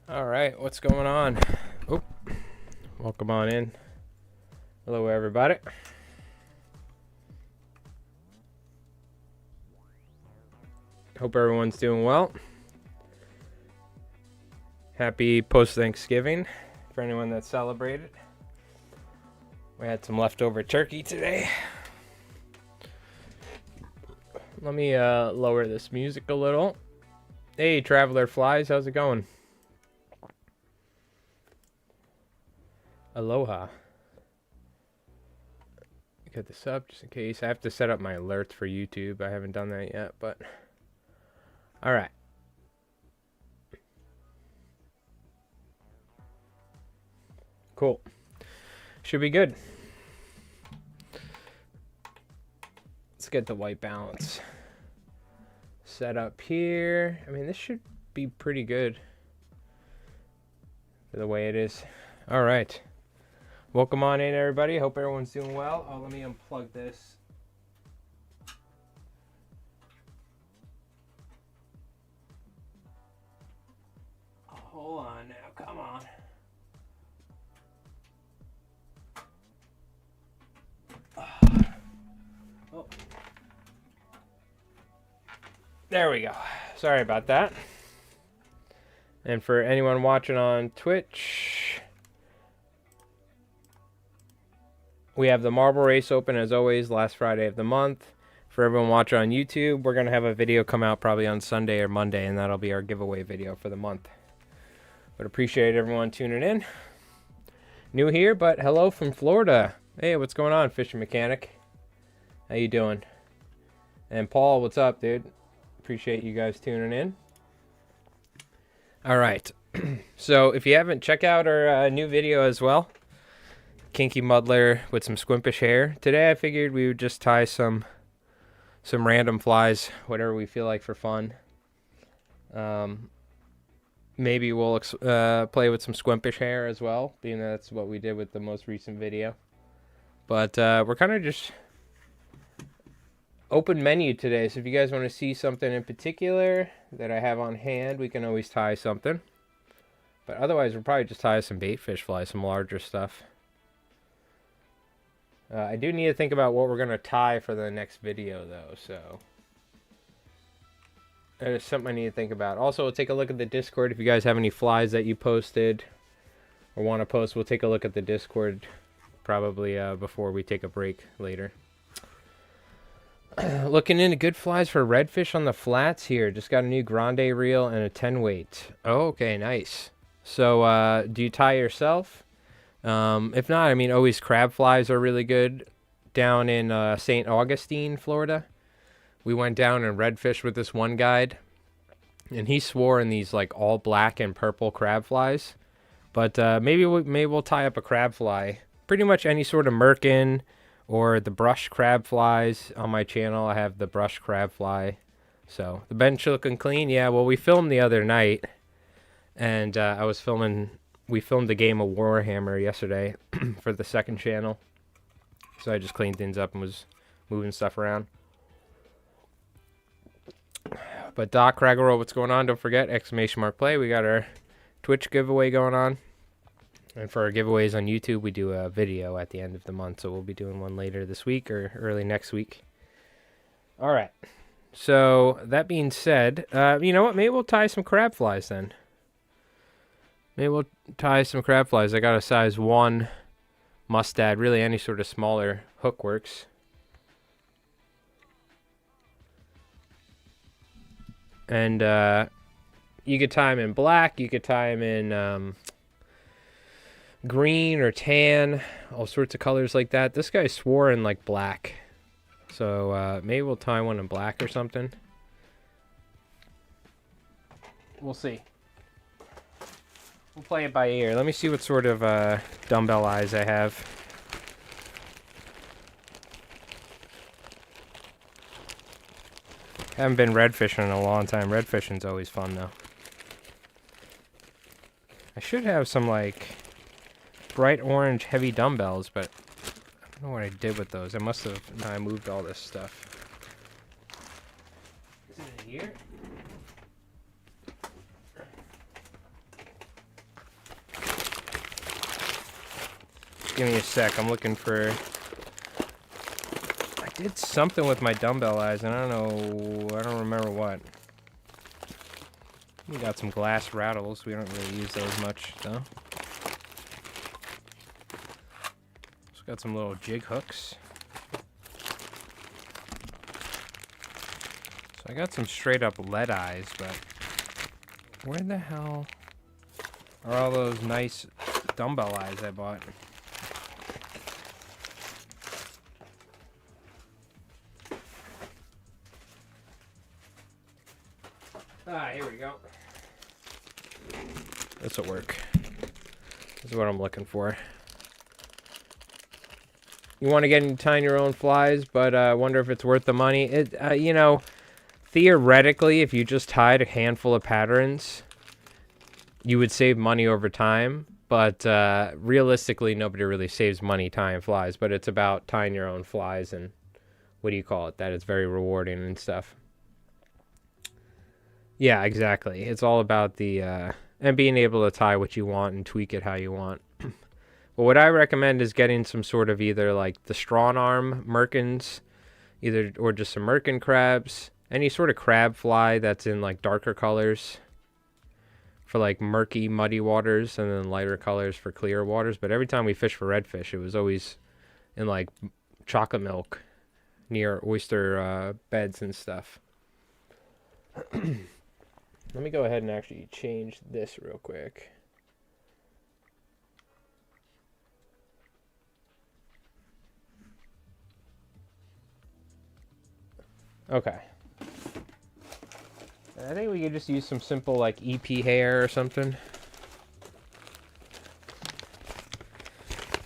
All right, what's going on? Oh, welcome on in. Hello, everybody. Hope everyone's doing well. Happy post-Thanksgiving for anyone that celebrated. We had some leftover turkey today. Let me lower this music a little. Hey, Traveler Flies, how's it going? Aloha. Get this up just in case. I have to set up my alerts for YouTube. I haven't done that yet, but all right. Cool. Should be good. Let's get the white balance set up here. I mean, this should be pretty good for the way it is. All right. Welcome on in, everybody. Hope everyone's doing well. Oh, let me unplug this. Oh, hold on now. Come on. Oh. There we go. Sorry about that. And for anyone watching on Twitch, we have the marble race open as always last Friday of the month. For everyone watching on YouTube, we're going to have a video come out probably on Sunday or Monday, and that'll be our giveaway video for the month. But appreciate everyone tuning in. New here, but hello from Florida. Hey, what's going on, Fishing Mechanic? How you doing? And Paul, what's up, dude? Appreciate you guys tuning in. All right. So if you haven't, check out our new video as well. Kinky muddler with some squimpish hair. Today I figured we would just tie some random flies, whatever we feel like for fun. Maybe we'll play with some squimpish hair as well, being that that's what we did with the most recent video. But we're kind of just open menu today, so if you guys want to see something in particular that I have on hand, we can always tie something. But otherwise, we'll probably just tie some bait fish flies, some larger stuff. I do need to think about what we're going to tie for the next video, though, so there's something I need to think about. Also, we'll take a look at the Discord. If you guys have any flies that you posted or want to post, we'll take a look at the Discord probably before we take a break later. Looking into good flies for redfish on the flats here. Just got a new grande reel and a 10 weight. Oh, okay, nice. So do you tie yourself? If not, I mean, always crab flies are really good. Down in St. Augustine, Florida, we went down and redfished with this one guide, and he swore in these like all black and purple crab flies. But maybe we'll tie up a crab fly. Pretty much any sort of merkin or the brush crab flies on my channel. I have the brush crab fly. So the bench looking clean. Yeah, well, we filmed the other night, and we filmed the game of Warhammer yesterday for the second channel. So I just cleaned things up and was moving stuff around. But Doc Craggle, what's going on? Don't forget, !play. We got our Twitch giveaway going on. And for our giveaways on YouTube, we do a video at the end of the month. So we'll be doing one later this week or early next week. All right. So that being said, you know what? Maybe we'll tie some crab flies then. Maybe we'll tie some crab flies. I got a size 1 mustad. Really, any sort of smaller hook works. And you could tie them in black. You could tie them in green or tan. All sorts of colors like that. This guy swore in like black. So maybe we'll tie one in black or something. We'll see. We'll play it by ear. Let me see what sort of dumbbell eyes I have. Haven't been redfishing in a long time. Redfishing's always fun, though. I should have some, like, bright orange heavy dumbbells, but I don't know what I did with those. I must have... No, I moved all this stuff. Is it in here? give me a sec. I'm looking for... I did something with my dumbbell eyes, and I don't remember what. We got some glass rattles. We don't really use those much, though. It's got some little jig hooks. So I got some straight up lead eyes, but where the hell are all those nice dumbbell eyes I bought? Ah, here we go. This'll work. This is what I'm looking for. You want to get into tying your own flies, but I wonder if it's worth the money. You know, theoretically, if you just tied a handful of patterns, you would save money over time. But realistically, nobody really saves money tying flies. But it's about tying your own flies and what do you call it? That it's very rewarding and stuff. Yeah, exactly. It's all about the and being able to tie what you want and tweak it how you want. But what I recommend is getting some sort of either like the strawn arm merkins, or just some merkin crabs, any sort of crab fly that's in like darker colors for like murky, muddy waters, and then lighter colors for clear waters. But every time we fish for redfish, it was always in like chocolate milk near oyster beds and stuff. Let me go ahead and actually change this real quick. Okay. I think we could just use some simple like EP hair or something.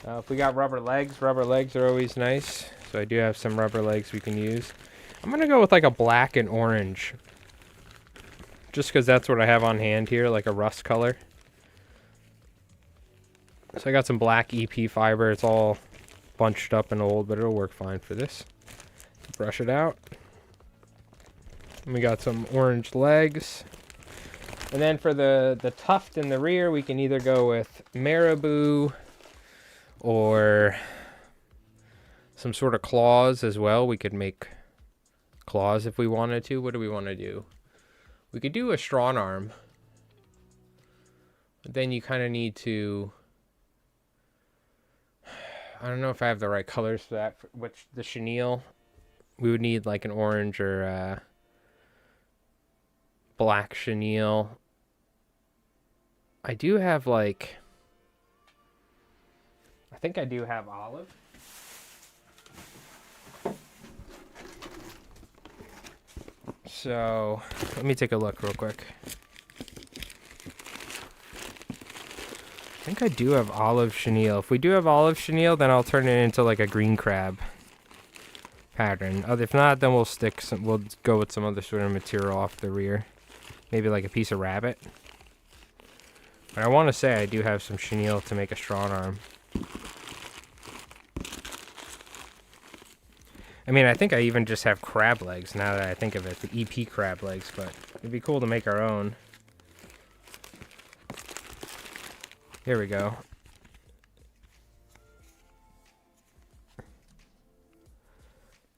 If we got rubber legs are always nice. So I do have some rubber legs we can use. I'm going to go with like a black and orange. Just because that's what I have on hand here, like a rust color. So I got some black EP fiber. It's all bunched up and old, but it'll work fine for this. Brush it out. And we got some orange legs. And then for the tuft in the rear, we can either go with marabou or some sort of claws as well. We could make claws if we wanted to. What do we want to do? We could do a strawn arm. But then you kind of need to... I don't know if I have the right colors for that. Which the chenille, we would need like an orange or black chenille. I do have like... I think I do have olive. So, let me take a look real quick. I think I do have olive chenille. If we do have olive chenille, then I'll turn it into like a green crab pattern. If not, then we'll go with some other sort of material off the rear. Maybe like a piece of rabbit. But I want to say I do have some chenille to make a strawn arm. I mean, I think I even just have crab legs now that I think of it, the EP crab legs, but it'd be cool to make our own. Here we go.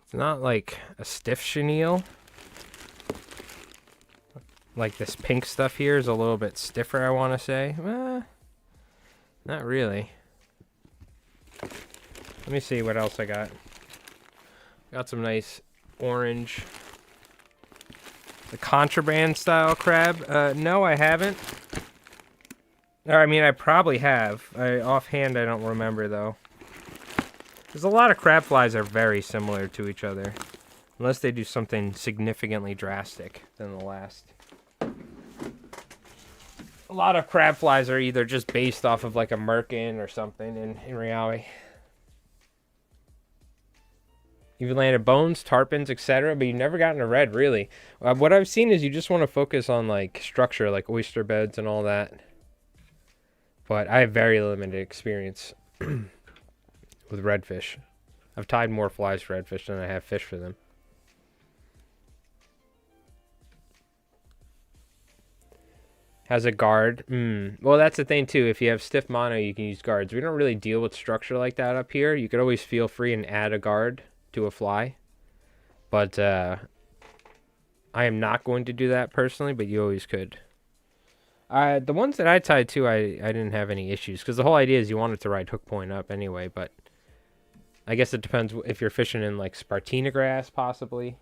It's not like a stiff chenille. Like this pink stuff here is a little bit stiffer, I want to say. Not really. Let me see what else I got. Got some nice orange. The contraband style crab. No, I haven't. Or, I mean, I probably have. Offhand, I don't remember, though. There's a lot of crab flies are very similar to each other. Unless they do something significantly drastic than the last. A lot of crab flies are either just based off of like a merkin or something in reality. You've landed bones, tarpons, etc., but you've never gotten a red, really. What I've seen is you just want to focus on like structure, like oyster beds and all that. But I have very limited experience with redfish. I've tied more flies for redfish than I have fish for them. Has a guard. Well, that's the thing too. If you have stiff mono, you can use guards. We don't really deal with structure like that up here. You could always feel free and add a guard to a fly. But I am not going to do that personally, but you always could. The ones that I tied to, I didn't have any issues. Because the whole idea is you want it to ride hook point up anyway. But I guess it depends if you're fishing in like Spartina grass, possibly.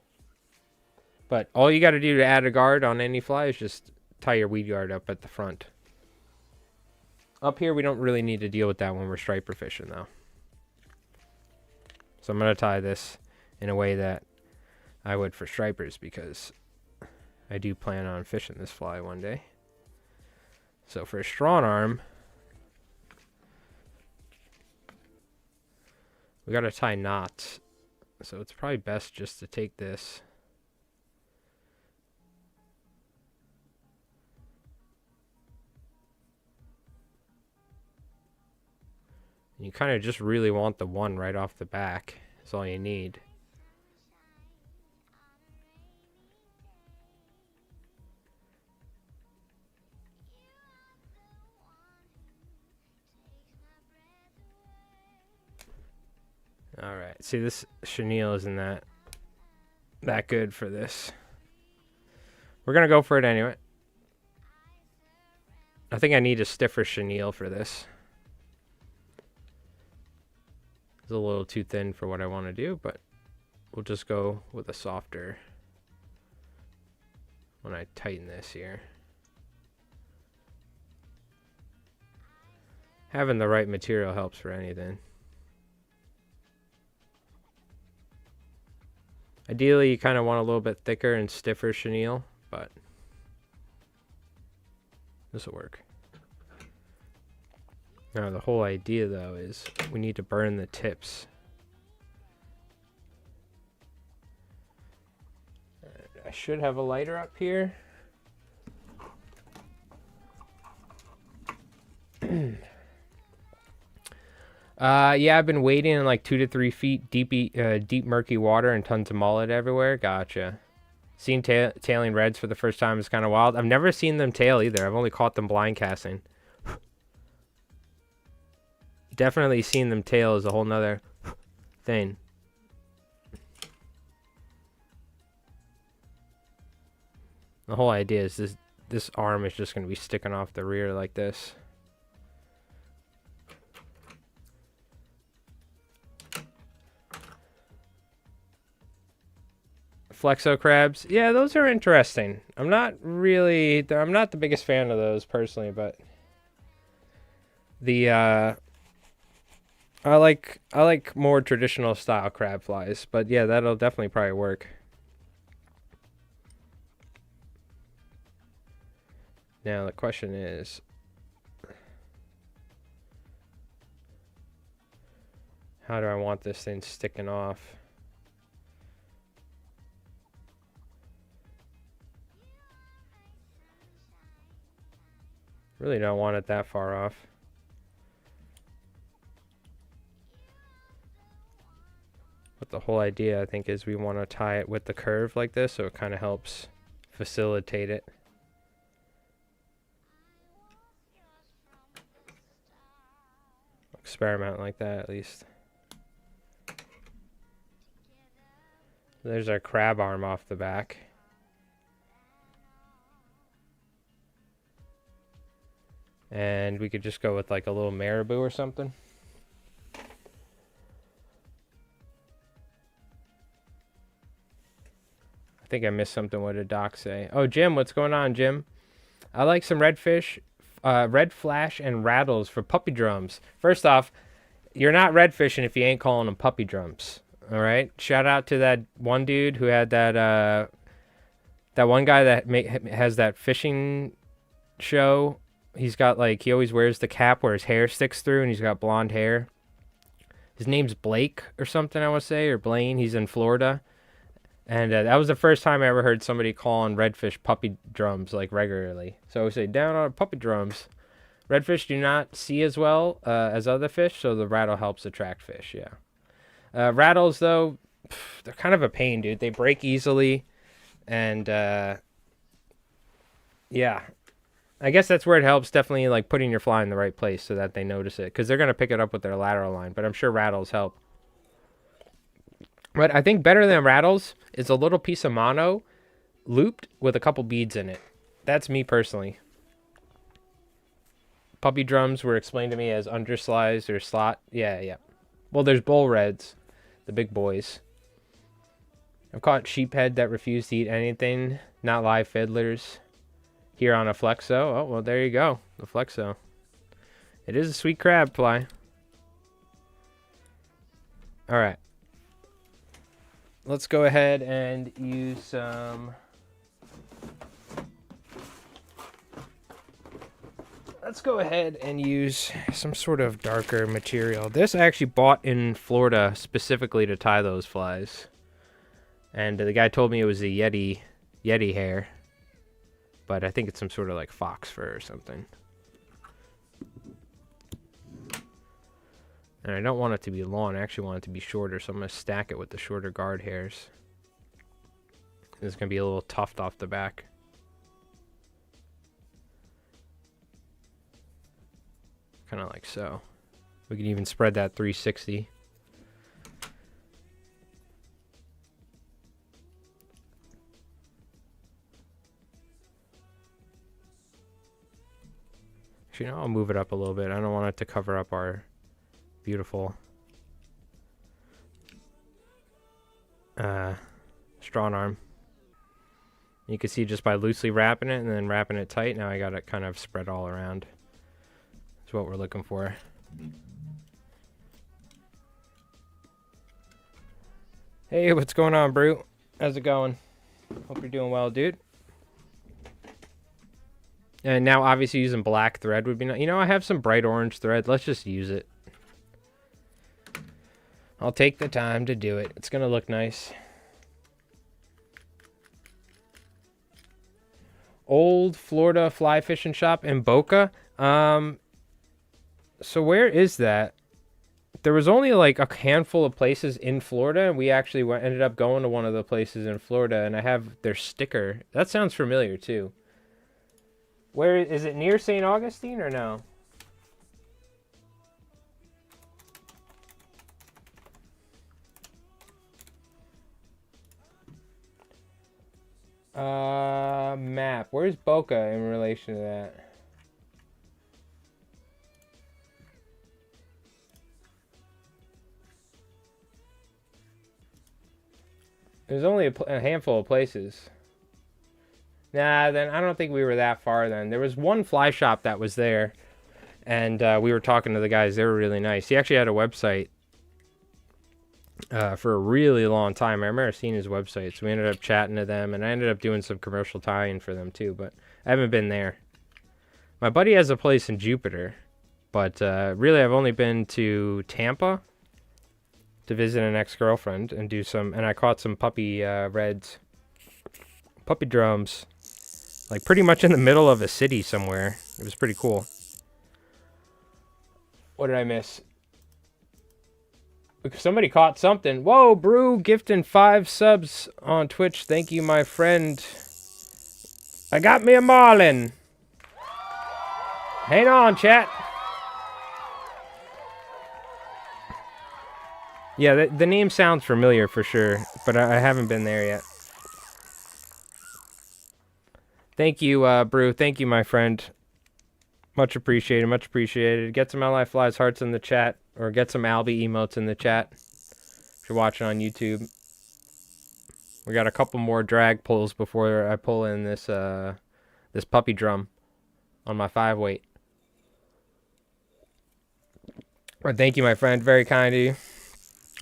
But all you got to do to add a guard on any fly is just tie your weed guard up at the front. Up here, we don't really need to deal with that when we're striper fishing, though. So I'm going to tie this in a way that I would for stripers, because I do plan on fishing this fly one day. So for a strong arm, we got to tie knots. So it's probably best just to take this. And you kind of just really want the one right off the back. That's all you need. Alright, see, this chenille isn't that good for this. We're going to go for it anyway. I think I need a stiffer chenille for this. It's a little too thin for what I want to do, but we'll just go with a softer when I tighten this here. Having the right material helps for anything. Ideally, you kind of want a little bit thicker and stiffer chenille, but this will work. Now, the whole idea, though, is we need to burn the tips. I should have a lighter up here. Yeah, I've been wading in like 2 to 3 feet deep murky water and tons of mullet everywhere. Gotcha. Seen tailing reds for the first time is kind of wild. I've never seen them tail either. I've only caught them blind casting. Definitely seen them tail is a whole nother thing. The whole idea is this arm is just going to be sticking off the rear like this. Flexo crabs. Yeah, those are interesting. I'm not the biggest fan of those personally, but I like more traditional style crab flies, but yeah, that'll definitely probably work. Now the question is, how do I want this thing sticking off? Really don't want it that far off. But the whole idea, I think, is we want to tie it with the curve like this, so it kind of helps facilitate it. Experiment like that, at least. There's our crab arm off the back. And we could just go with like a little marabou or something. I think I missed something. What did Doc say? Oh, Jim, what's going on, Jim? I like some redfish, red flash and rattles for puppy drums. First off, you're not red fishing if you ain't calling them puppy drums. All right. Shout out to that one dude who had that one guy that has that fishing show. He's got like, he always wears the cap where his hair sticks through, and he's got blonde hair. His name's Blake or something, I want to say, or Blaine. He's in Florida. And that was the first time I ever heard somebody calling redfish puppy drums like regularly. So I would say, down on puppy drums. Redfish do not see as well as other fish, so the rattle helps attract fish, yeah. Rattles, though, they're kind of a pain, dude. They break easily, and yeah. I guess that's where it helps, definitely, like, putting your fly in the right place so that they notice it. Because they're going to pick it up with their lateral line. But I'm sure rattles help. But I think better than rattles is a little piece of mono looped with a couple beads in it. That's me personally. Puppy drums were explained to me as underslies or slot. Yeah. Well, there's bull reds, the big boys. I've caught sheephead that refuse to eat anything, not live fiddlers. Here on a flexo. Oh, well, there you go. The flexo. It is a sweet crab fly. All right. Let's go ahead and use some... Let's go ahead and use some sort of darker material. This I actually bought in Florida specifically to tie those flies. And the guy told me it was a Yeti hair. But I think it's some sort of like fox fur or something. And I don't want it to be long. I actually want it to be shorter, so I'm going to stack it with the shorter guard hairs. It's going to be a little tuft off the back. Kind of like so. We can even spread that 360. Actually, no, I'll move it up a little bit. I don't want it to cover up our beautiful strong arm. You can see just by loosely wrapping it and then wrapping it tight, now I got it kind of spread all around. That's what we're looking for. Hey, what's going on, Brute? How's it going? Hope you're doing well, dude. And now, obviously, using black thread would be nice. You know, I have some bright orange thread. Let's just use it. I'll take the time to do it. It's going to look nice. Old Florida fly fishing shop in Boca. So where is that? There was only like a handful of places in Florida, and we actually ended up going to one of the places in Florida, and I have their sticker. That sounds familiar too. Where is it, near St. Augustine or no? Map. Where's Boca in relation to that? There's only a handful of places. Nah, then I don't think we were that far then. There was one fly shop that was there, and we were talking to the guys. They were really nice. He actually had a website for a really long time. I remember seeing his website, so we ended up chatting to them, and I ended up doing some commercial tie-in for them too, but I haven't been there. My buddy has a place in Jupiter, but really I've only been to Tampa to visit an ex-girlfriend and do some, and I caught some puppy reds, puppy drums, like pretty much in the middle of a city somewhere. It was pretty cool. What did I miss? Somebody caught something. Whoa, Brew, gifting 5 subs on Twitch. Thank you, my friend. I got me a marlin. Hang on, chat. Yeah, the name sounds familiar for sure, but I haven't been there yet. Thank you, Brew. Thank you, my friend. Much appreciated, much appreciated. Get some LI Flies hearts in the chat, or get some Albie emotes in the chat if you're watching on YouTube. We got a couple more drag pulls before I pull in this this puppy drum on my 5-weight. Well, thank you, my friend. Very kind of you.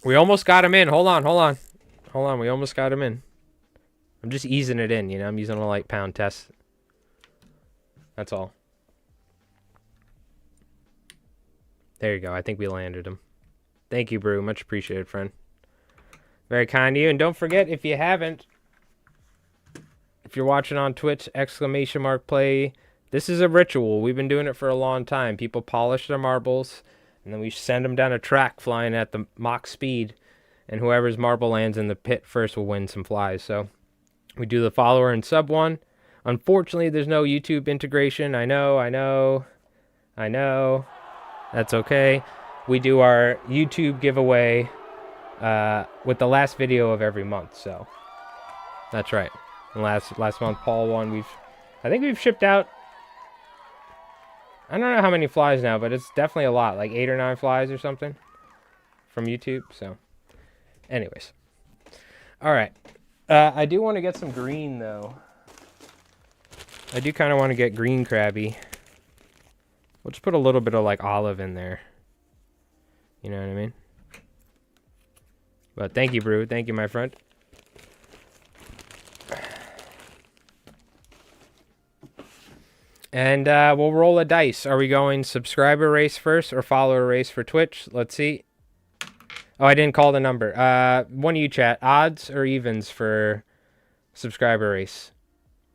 We almost got him in. Hold on. We almost got him in. I'm just easing it in, you know. I'm using a light pound test. That's all. There you go. I think we landed him. Thank you, Brew. Much appreciated, friend. Very kind of you. And don't forget, if you haven't, if you're watching on Twitch, !play. This is a ritual. We've been doing it for a long time. People polish their marbles, and then we send them down a track flying at the Mach speed, and whoever's marble lands in the pit first will win some flies. So we do the follower and sub one. Unfortunately, there's no YouTube integration. I know. That's okay. We do our YouTube giveaway with the last video of every month, so that's right. And last month, Paul won. I think we've shipped out, I don't know how many flies now, but it's definitely a lot, like 8 or 9 flies or something from YouTube. So, anyways, all right. I do want to get some green though. I do kind of want to get green crabby. We'll just put a little bit of like olive in there. You know what I mean? But thank you, Brew. Thank you, my friend. And we'll roll a dice. Are we going subscriber race first or follower race for Twitch? Let's see. Oh, I didn't call the number. One of you chat. Odds or evens for subscriber race?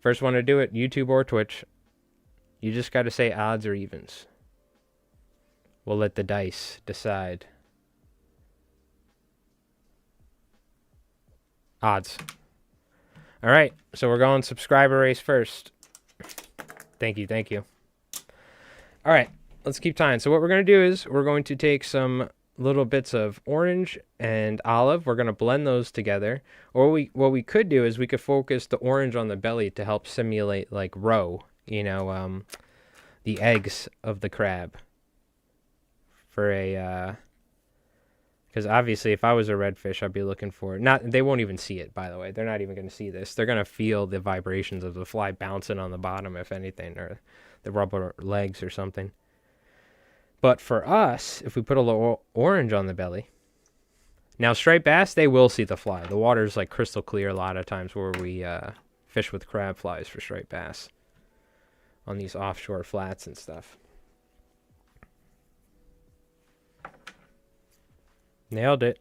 First one to do it, YouTube or Twitch. You just got to say odds or evens. We'll let the dice decide. Odds. All right, so we're going subscriber race first. Thank you. All right, let's keep tying. So what we're going to do is we're going to take some little bits of orange and olive. We're going to blend those together. Or what we could do is we could focus the orange on the belly to help simulate like roe, you know, the eggs of the crab. For a, because obviously if I was a redfish, I'd be looking for, they won't even see it, by the way. They're not even going to see this. They're going to feel the vibrations of the fly bouncing on the bottom, if anything, or the rubber legs or something. But for us, if we put a little orange on the belly, now striped bass, they will see the fly. The water's like crystal clear a lot of times where we fish with crab flies for striped bass on these offshore flats and stuff. Nailed it.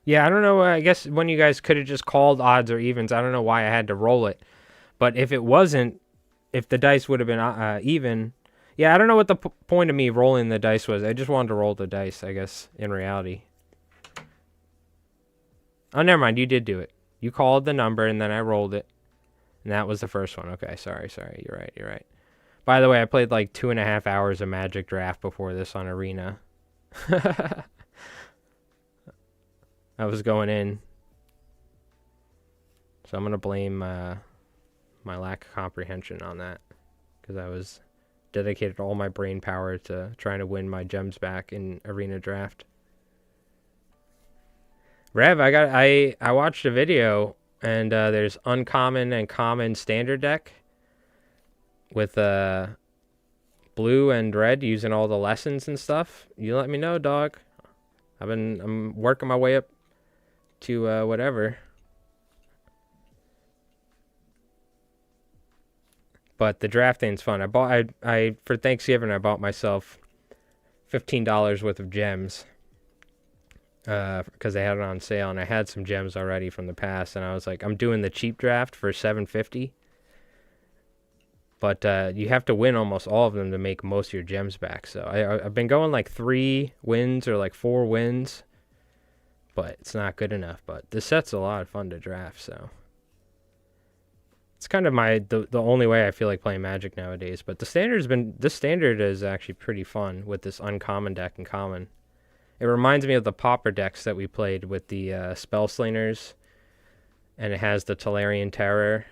Yeah, I don't know. I guess when you guys could have just called odds or evens, I don't know why I had to roll it. But if it wasn't, if the dice would have been even, yeah, I don't know what the point of me rolling the dice was. I just wanted to roll the dice, I guess, in reality. Oh, never mind. You did do it. You called the number, and then I rolled it. And that was the first one. Okay, sorry. You're right. By the way, I played like 2.5 hours of Magic Draft before this on Arena. I was going in. So I'm going to blame my lack of comprehension on that. Because I was dedicated all my brain power to trying to win my gems back in Arena Draft. Rev, I watched a video, and there's uncommon and common standard deck with blue and red using all the lessons and stuff. You let me know, dog. I'm working my way up to whatever. But the drafting's fun. I for Thanksgiving I bought myself $15 worth of gems. Because they had it on sale, and I had some gems already from the past, and I was like, I'm doing the cheap draft for $7.50. But you have to win almost all of them to make most of your gems back. So I've been going like 3 wins or like 4 wins, but it's not good enough. But this set's a lot of fun to draft, so it's kind of the only way I feel like playing Magic nowadays. But this standard is actually pretty fun with this uncommon deck and common. It reminds me of the Pauper decks that we played with the Spell Slingers, and it has the Tolarian Terror.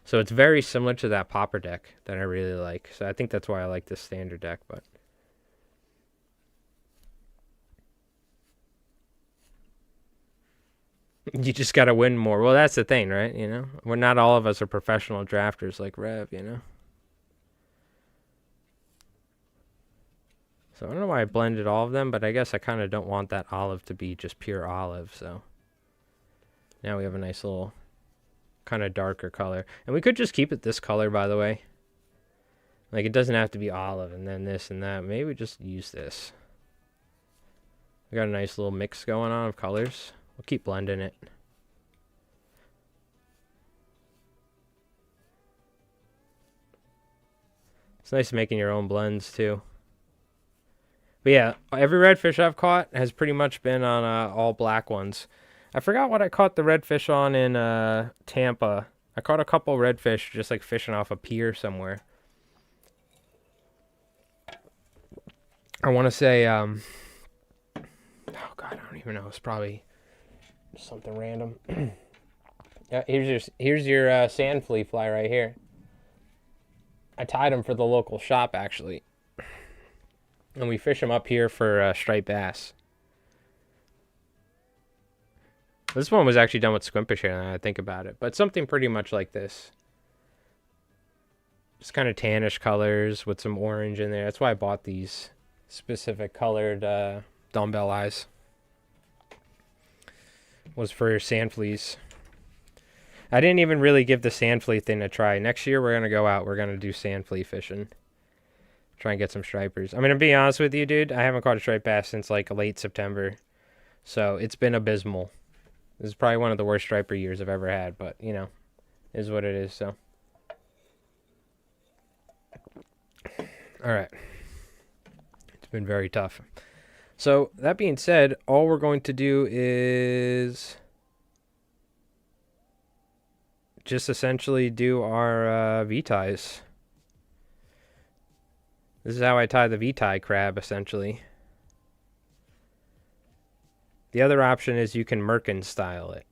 So it's very similar to that Pauper deck that I really like. So I think that's why I like this standard deck. But you just got to win more. Well, that's the thing, right? You know, not all of us are professional drafters like Rev, you know. So I don't know why I blended all of them, but I guess I kind of don't want that olive to be just pure olive. So now we have a nice little kind of darker color. And we could just keep it this color, by the way. Like, it doesn't have to be olive and then this and that. Maybe we just use this. We got a nice little mix going on of colors. We'll keep blending it. It's nice making your own blends, too. But yeah, every redfish I've caught has pretty much been on all black ones. I forgot what I caught the redfish on in Tampa. I caught a couple redfish just like fishing off a pier somewhere. I want to say, oh God, I don't even know. It's probably something random. Yeah, here's your sand flea fly right here. I tied him for the local shop actually, and we fish him up here for striped bass. This one was actually done with squimpish hair now that I think about it, but something pretty much like this. Just kind of tannish colors with some orange in there. That's why I bought these specific colored dumbbell eyes. Was for sand fleas. I didn't even really give the sand flea thing a try. Next year we're going to go out. We're going to do sand flea fishing. Try and get some stripers. I'm going to be honest with you, dude. I haven't caught a striped bass since like late September. So it's been abysmal. This is probably one of the worst striper years I've ever had. But, you know, is what it is. So. All right. It's been very tough. So that being said, all we're going to do is just essentially do our V-ties. This is how I tie the V-tie crab, essentially. The other option is you can Merkin style it.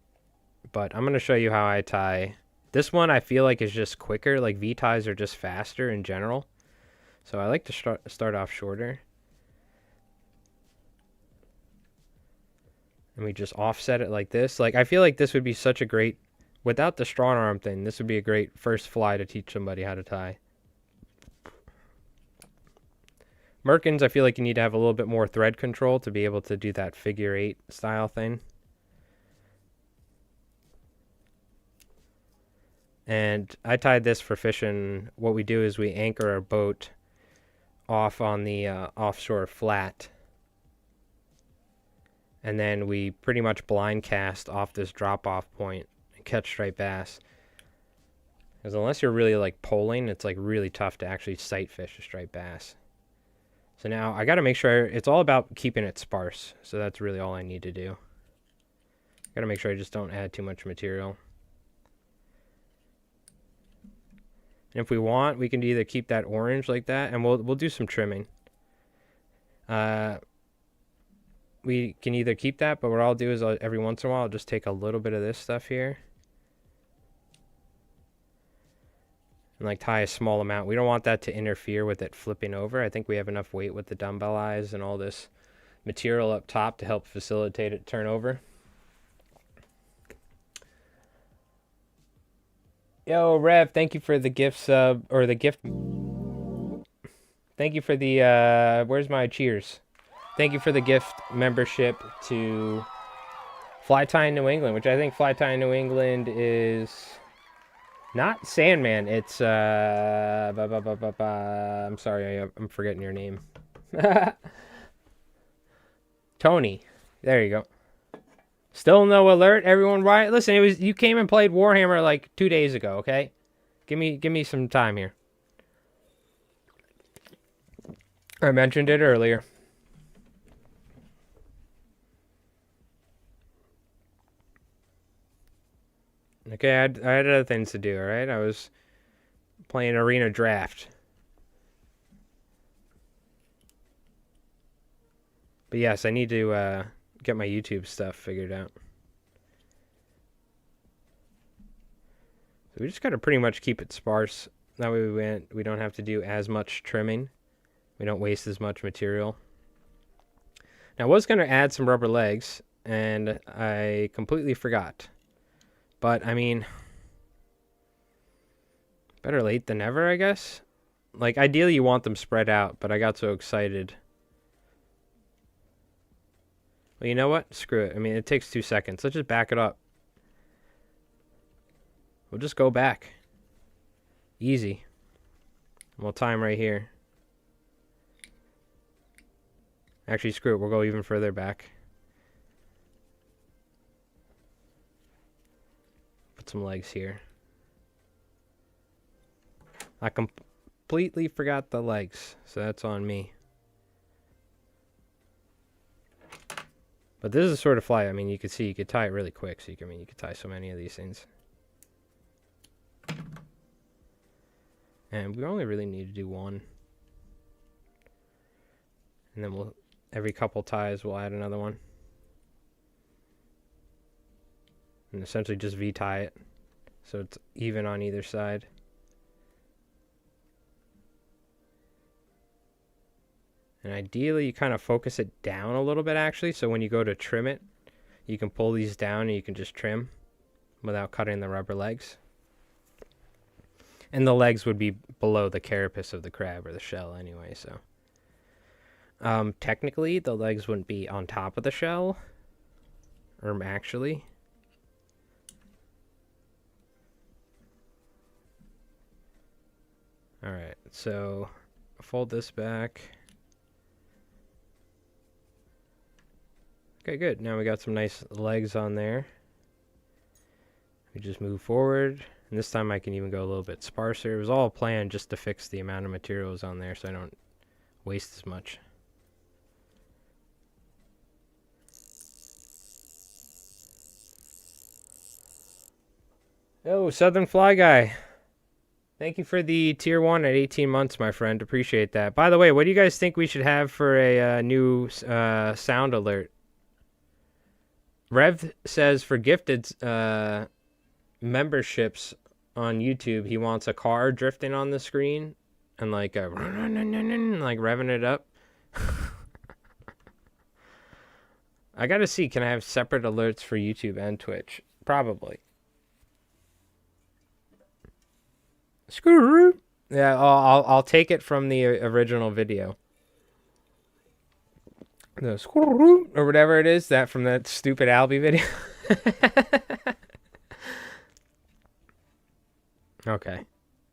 But I'm going to show you how I tie. This one I feel like is just quicker. Like V-ties are just faster in general. So I like to start off shorter. And we just offset it like this. Like I feel like this would be such a great, without the strong arm thing, this would be a great first fly to teach somebody how to tie. Merkins, I feel like you need to have a little bit more thread control to be able to do that figure 8 style thing. And I tied this for fishing. What we do is we anchor our boat off on the offshore flat. And then we pretty much blind cast off this drop-off point and catch striped bass. Because unless you're really like poling, it's like really tough to actually sight fish a striped bass. So now I got to make sure it's all about keeping it sparse. So that's really all I need to do. Got to make sure I just don't add too much material. And if we want, we can either keep that orange like that, and we'll do some trimming. We can either keep that, but what I'll do is every once in a while I'll just take a little bit of this stuff here and like tie a small amount. We don't want that to interfere with it flipping over. I think we have enough weight with the dumbbell eyes and all this material up top to help facilitate it turn over. Yo, Rev, thank you for the gift sub, or the gift. Thank you for the, where's my cheers? Thank you for the gift membership to Fly Tying New England, which I think Fly Tying New England is not Sandman. It's, I'm sorry, I'm forgetting your name. Tony. There you go. Still no alert, everyone. Right? Listen, it was you came and played Warhammer like 2 days ago. Okay, give me some time here. I mentioned it earlier. Okay, I had other things to do. All right, I was playing Arena Draft. But yes, I need to get my YouTube stuff figured out. So we just got to pretty much keep it sparse. That way we don't have to do as much trimming. We don't waste as much material. Now I was going to add some rubber legs, and I completely forgot. But, I mean, better late than never, I guess. Like, ideally you want them spread out, but I got so excited. Well, you know what? Screw it. I mean, it takes 2 seconds. Let's just back it up. We'll just go back. Easy. And we'll tie them right here. Actually, screw it. We'll go even further back. Put some legs here. I completely forgot the legs, so that's on me. But this is the sort of fly, I mean, you could see, you could tie it really quick. So, you could tie so many of these things. And we only really need to do one. And then we'll, every couple ties, we'll add another one. And essentially just V-tie it. So it's even on either side. And ideally, you kind of focus it down a little bit, actually. So when you go to trim it, you can pull these down and you can just trim without cutting the rubber legs. And the legs would be below the carapace of the crab or the shell anyway, so. Technically, the legs wouldn't be on top of the shell. Or actually. Alright, so fold this back. Okay, good. Now we got some nice legs on there. We just move forward. And this time I can even go a little bit sparser. It was all planned just to fix the amount of materials on there so I don't waste as much. Oh, Southern Fly Guy. Thank you for the tier 1 at 18 months, my friend. Appreciate that. By the way, what do you guys think we should have for a new sound alert? Rev says for gifted memberships on YouTube, he wants a car drifting on the screen and like revving it up. I gotta see, can I have separate alerts for YouTube and Twitch? Probably. Screw. Yeah, I'll take it from the original video. The screw or whatever it is, that from that stupid Albie video. Okay.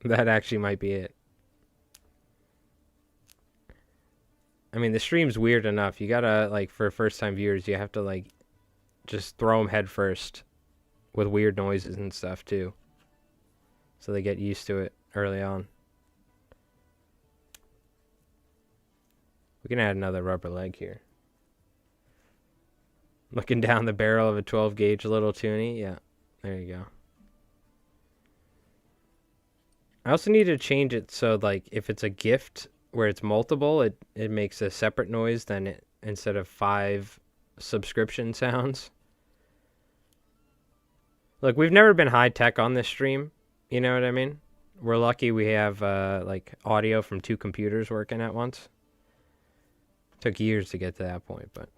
That actually might be it. I mean, the stream's weird enough. You gotta, like, for first-time viewers, you have to, like, just throw them head first with weird noises and stuff, too. So they get used to it early on. We can add another rubber leg here. Looking down the barrel of a 12-gauge little toonie. Yeah, there you go. I also need to change it so, like, if it's a gift where it's multiple, it makes a separate noise than it, instead of 5 subscription sounds. Look, we've never been high-tech on this stream. You know what I mean? We're lucky we have, like, audio from 2 computers working at once. Took years to get to that point, but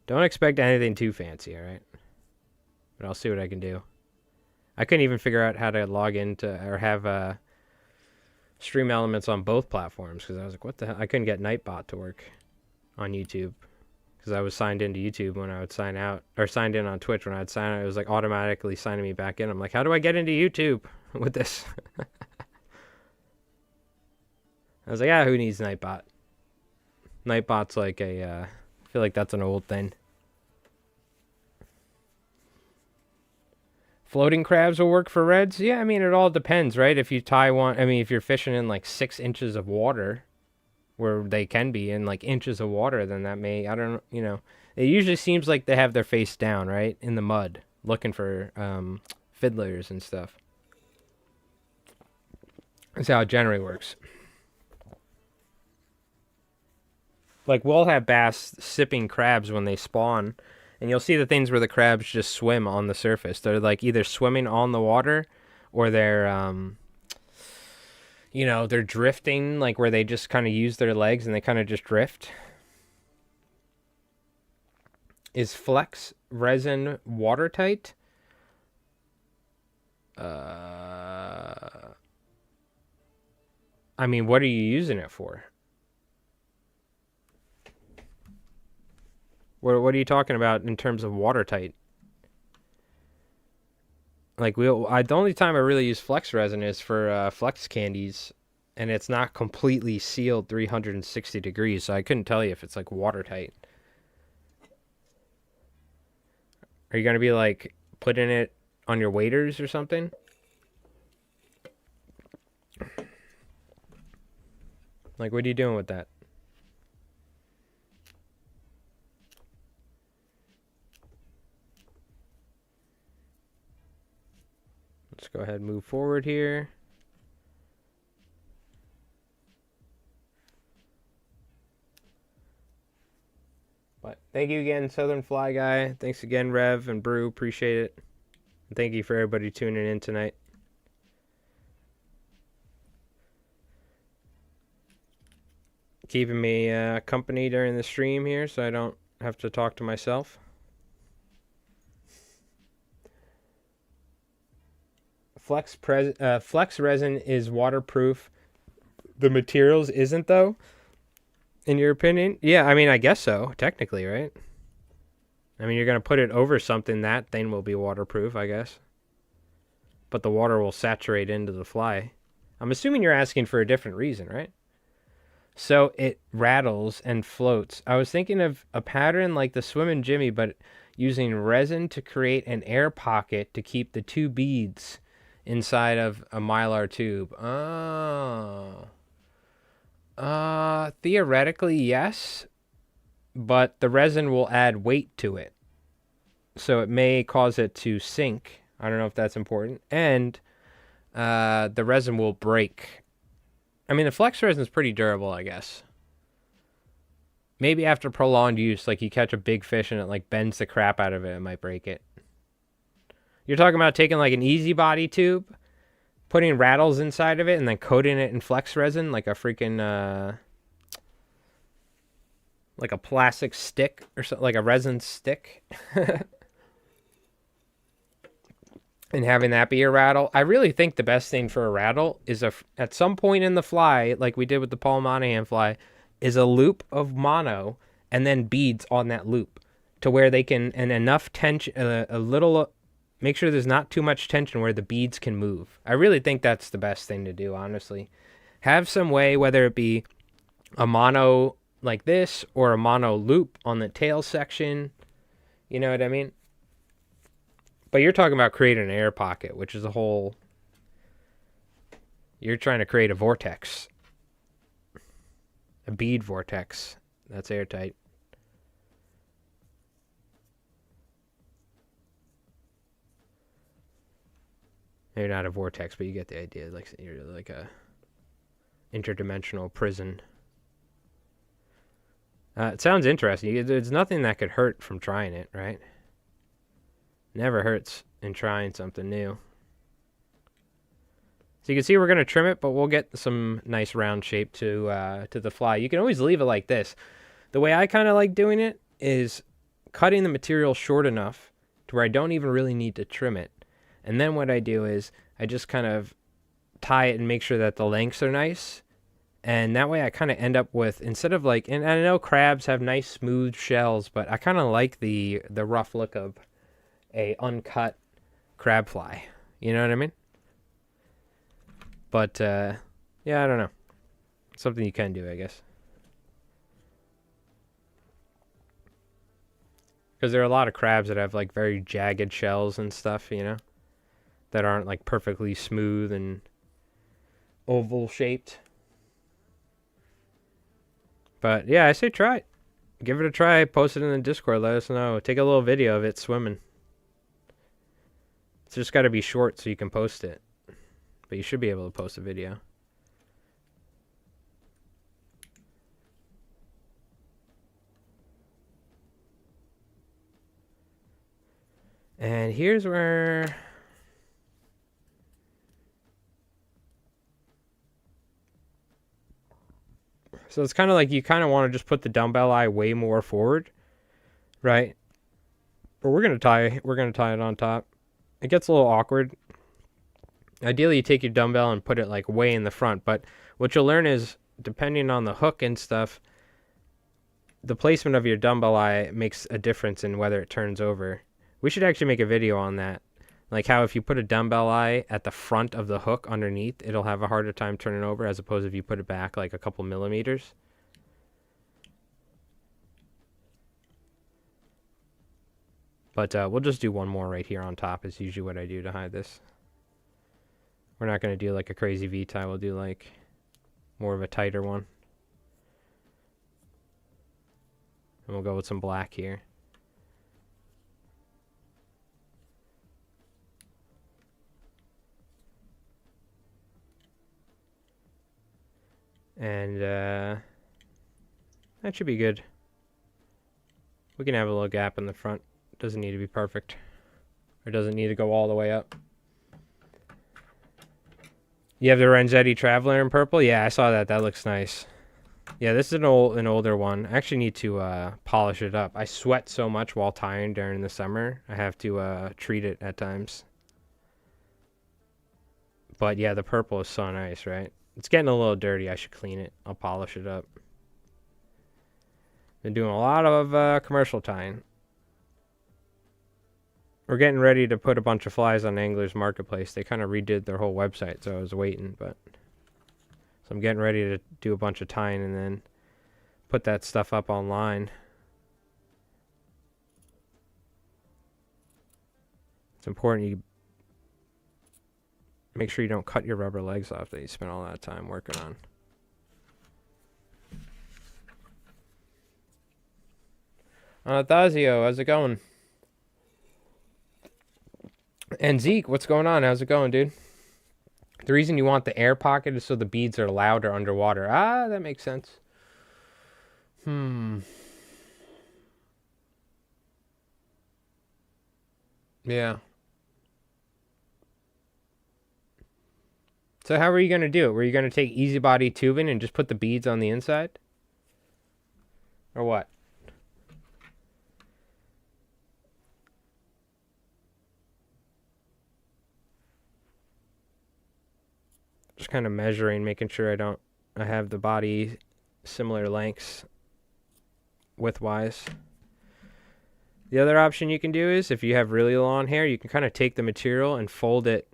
don't expect anything too fancy, all right? But I'll see what I can do. I couldn't even figure out how to log into or have stream elements on both platforms because I was like, what the hell? I couldn't get Nightbot to work on YouTube because I was signed into YouTube when I would sign out, or signed in on Twitch when I'd sign out. It was like automatically signing me back in. I'm like, how do I get into YouTube with this? I was like, who needs Nightbot? Nightbot's like I feel like that's an old thing. Floating crabs will work for reds? Yeah, I mean, it all depends, right? If you tie one, I mean, if you're fishing in like 6 inches of water, where they can be in like inches of water, then that may, I don't know, you know. It usually seems like they have their face down, right? In the mud, looking for fiddlers and stuff. That's how it generally works. Like, we'll have bass sipping crabs when they spawn, and you'll see the things where the crabs just swim on the surface. They're, like, either swimming on the water, or they're, you know, they're drifting, like, where they just kind of use their legs and they kind of just drift. Is Flex resin watertight? I mean, what are you using it for? What are you talking about in terms of watertight? Like, the only time I really use Flex resin is for Flex candies, and it's not completely sealed 360 degrees, so I couldn't tell you if it's, like, watertight. Are you going to be, like, putting it on your waders or something? Like, what are you doing with that? Let's go ahead and move forward here. But thank you again, Southern Fly Guy. Thanks again, Rev and Brew. Appreciate it. And thank you for everybody tuning in tonight. Keeping me company during the stream here so I don't have to talk to myself. Flex resin is waterproof. The materials isn't, though? In your opinion? Yeah, I mean, I guess so, technically, right? I mean, you're going to put it over something, that thing will be waterproof, I guess. But the water will saturate into the fly. I'm assuming you're asking for a different reason, right? So it rattles and floats. I was thinking of a pattern like the Swimmin' Jimmy, but using resin to create an air pocket to keep the two beads inside of a Mylar tube. Oh. Theoretically, yes, but the resin will add weight to it. So it may cause it to sink. I don't know if that's important. And the resin will break. I mean, the flex resin is pretty durable, I guess. Maybe after prolonged use, like you catch a big fish and it like bends the crap out of it, it might break it. You're talking about taking like an easy body tube, putting rattles inside of it, and then coating it in flex resin like a freaking, like a plastic stick or something, like a resin stick. And having that be a rattle. I really think the best thing for a rattle is at some point in the fly, like we did with the Paul Monahan fly, is a loop of mono and then beads on that loop to where they can, and enough tension, a little, make sure there's not too much tension where the beads can move. I really think that's the best thing to do, honestly. Have some way, whether it be a mono like this or a mono loop on the tail section. You know what I mean? But you're talking about creating an air pocket, which is a whole... You're trying to create a vortex. A bead vortex. That's airtight. Maybe not a vortex, but you get the idea. Like you're like a interdimensional prison. It sounds interesting. There's nothing that could hurt from trying it, right? Never hurts in trying something new. So you can see we're going to trim it, but we'll get some nice round shape to the fly. You can always leave it like this. The way I kind of like doing it is cutting the material short enough to where I don't even really need to trim it. And then what I do is I just kind of tie it and make sure that the lengths are nice. And that way I kind of end up with, instead of like, and I know crabs have nice smooth shells, but I kind of like the rough look of a uncut crab fly. You know what I mean? But, yeah, I don't know. Something you can do, I guess. Because there are a lot of crabs that have, like, very jagged shells and stuff, you know? That aren't, like, perfectly smooth and oval-shaped. But, yeah, I say try it. Give it a try. Post it in the Discord. Let us know. Take a little video of it swimming. It's just got to be short so you can post it. But you should be able to post a video. And here's where... So it's kind of like you kind of want to just put the dumbbell eye way more forward, right? But we're gonna tie it on top. It gets a little awkward. Ideally, you take your dumbbell and put it like way in the front. But what you'll learn is, depending on the hook and stuff, the placement of your dumbbell eye makes a difference in whether it turns over. We should actually make a video on that. Like how if you put a dumbbell eye at the front of the hook underneath, it'll have a harder time turning over as opposed to if you put it back like a couple millimeters. But we'll just do one more right here on top is usually what I do to hide this. We're not going to do like a crazy V-tie. We'll do like more of a tighter one. And we'll go with some black here. And that should be good. We can have a little gap in the front. Doesn't need to be perfect. Or doesn't need to go all the way up. You have the Renzetti Traveler in purple? Yeah, I saw that. That looks nice. Yeah, this is an older one. I actually need to polish it up. I sweat so much while tying during the summer. I have to treat it at times. But yeah, the purple is so nice, right? It's getting a little dirty. I should clean it. I'll polish it up. Been doing a lot of commercial tying. We're getting ready to put a bunch of flies on Anglers Marketplace. They kind of redid their whole website, so I was waiting, but so I'm getting ready to do a bunch of tying and then put that stuff up online. It's important you make sure you don't cut your rubber legs off that you spent all that time working on. Thazio, how's it going? And Zeke, what's going on? How's it going, dude? The reason you want the air pocket is so the beads are louder underwater. Ah, that makes sense. Yeah. So how were you going to do it? Were you going to take easy body tubing and just put the beads on the inside? Or what? Just kind of measuring, making sure I have the body similar lengths width-wise. The other option you can do is, if you have really long hair, you can kind of take the material and fold it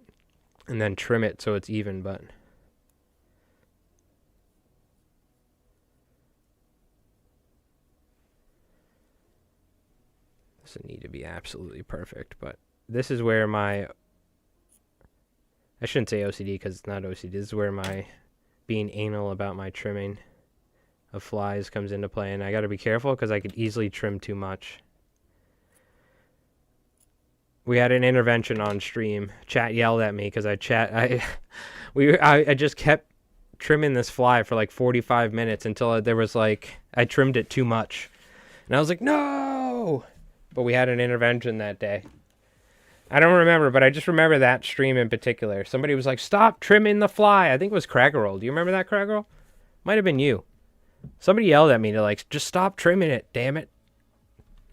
and then trim it so it's even, but doesn't need to be absolutely perfect, but this is where I shouldn't say OCD because it's not OCD. This is where my being anal about my trimming of flies comes into play, and I got to be careful because I could easily trim too much. We had an intervention on stream. Chat yelled at me because I just kept trimming this fly for like 45 minutes until there was like I trimmed it too much, and I was like, no. But we had an intervention that day. I don't remember, but I just remember that stream in particular. Somebody was like, stop trimming the fly. I think it was Craggerroll. Do you remember that, Craggerroll? Might have been you. Somebody yelled at me to like, just stop trimming it, damn it.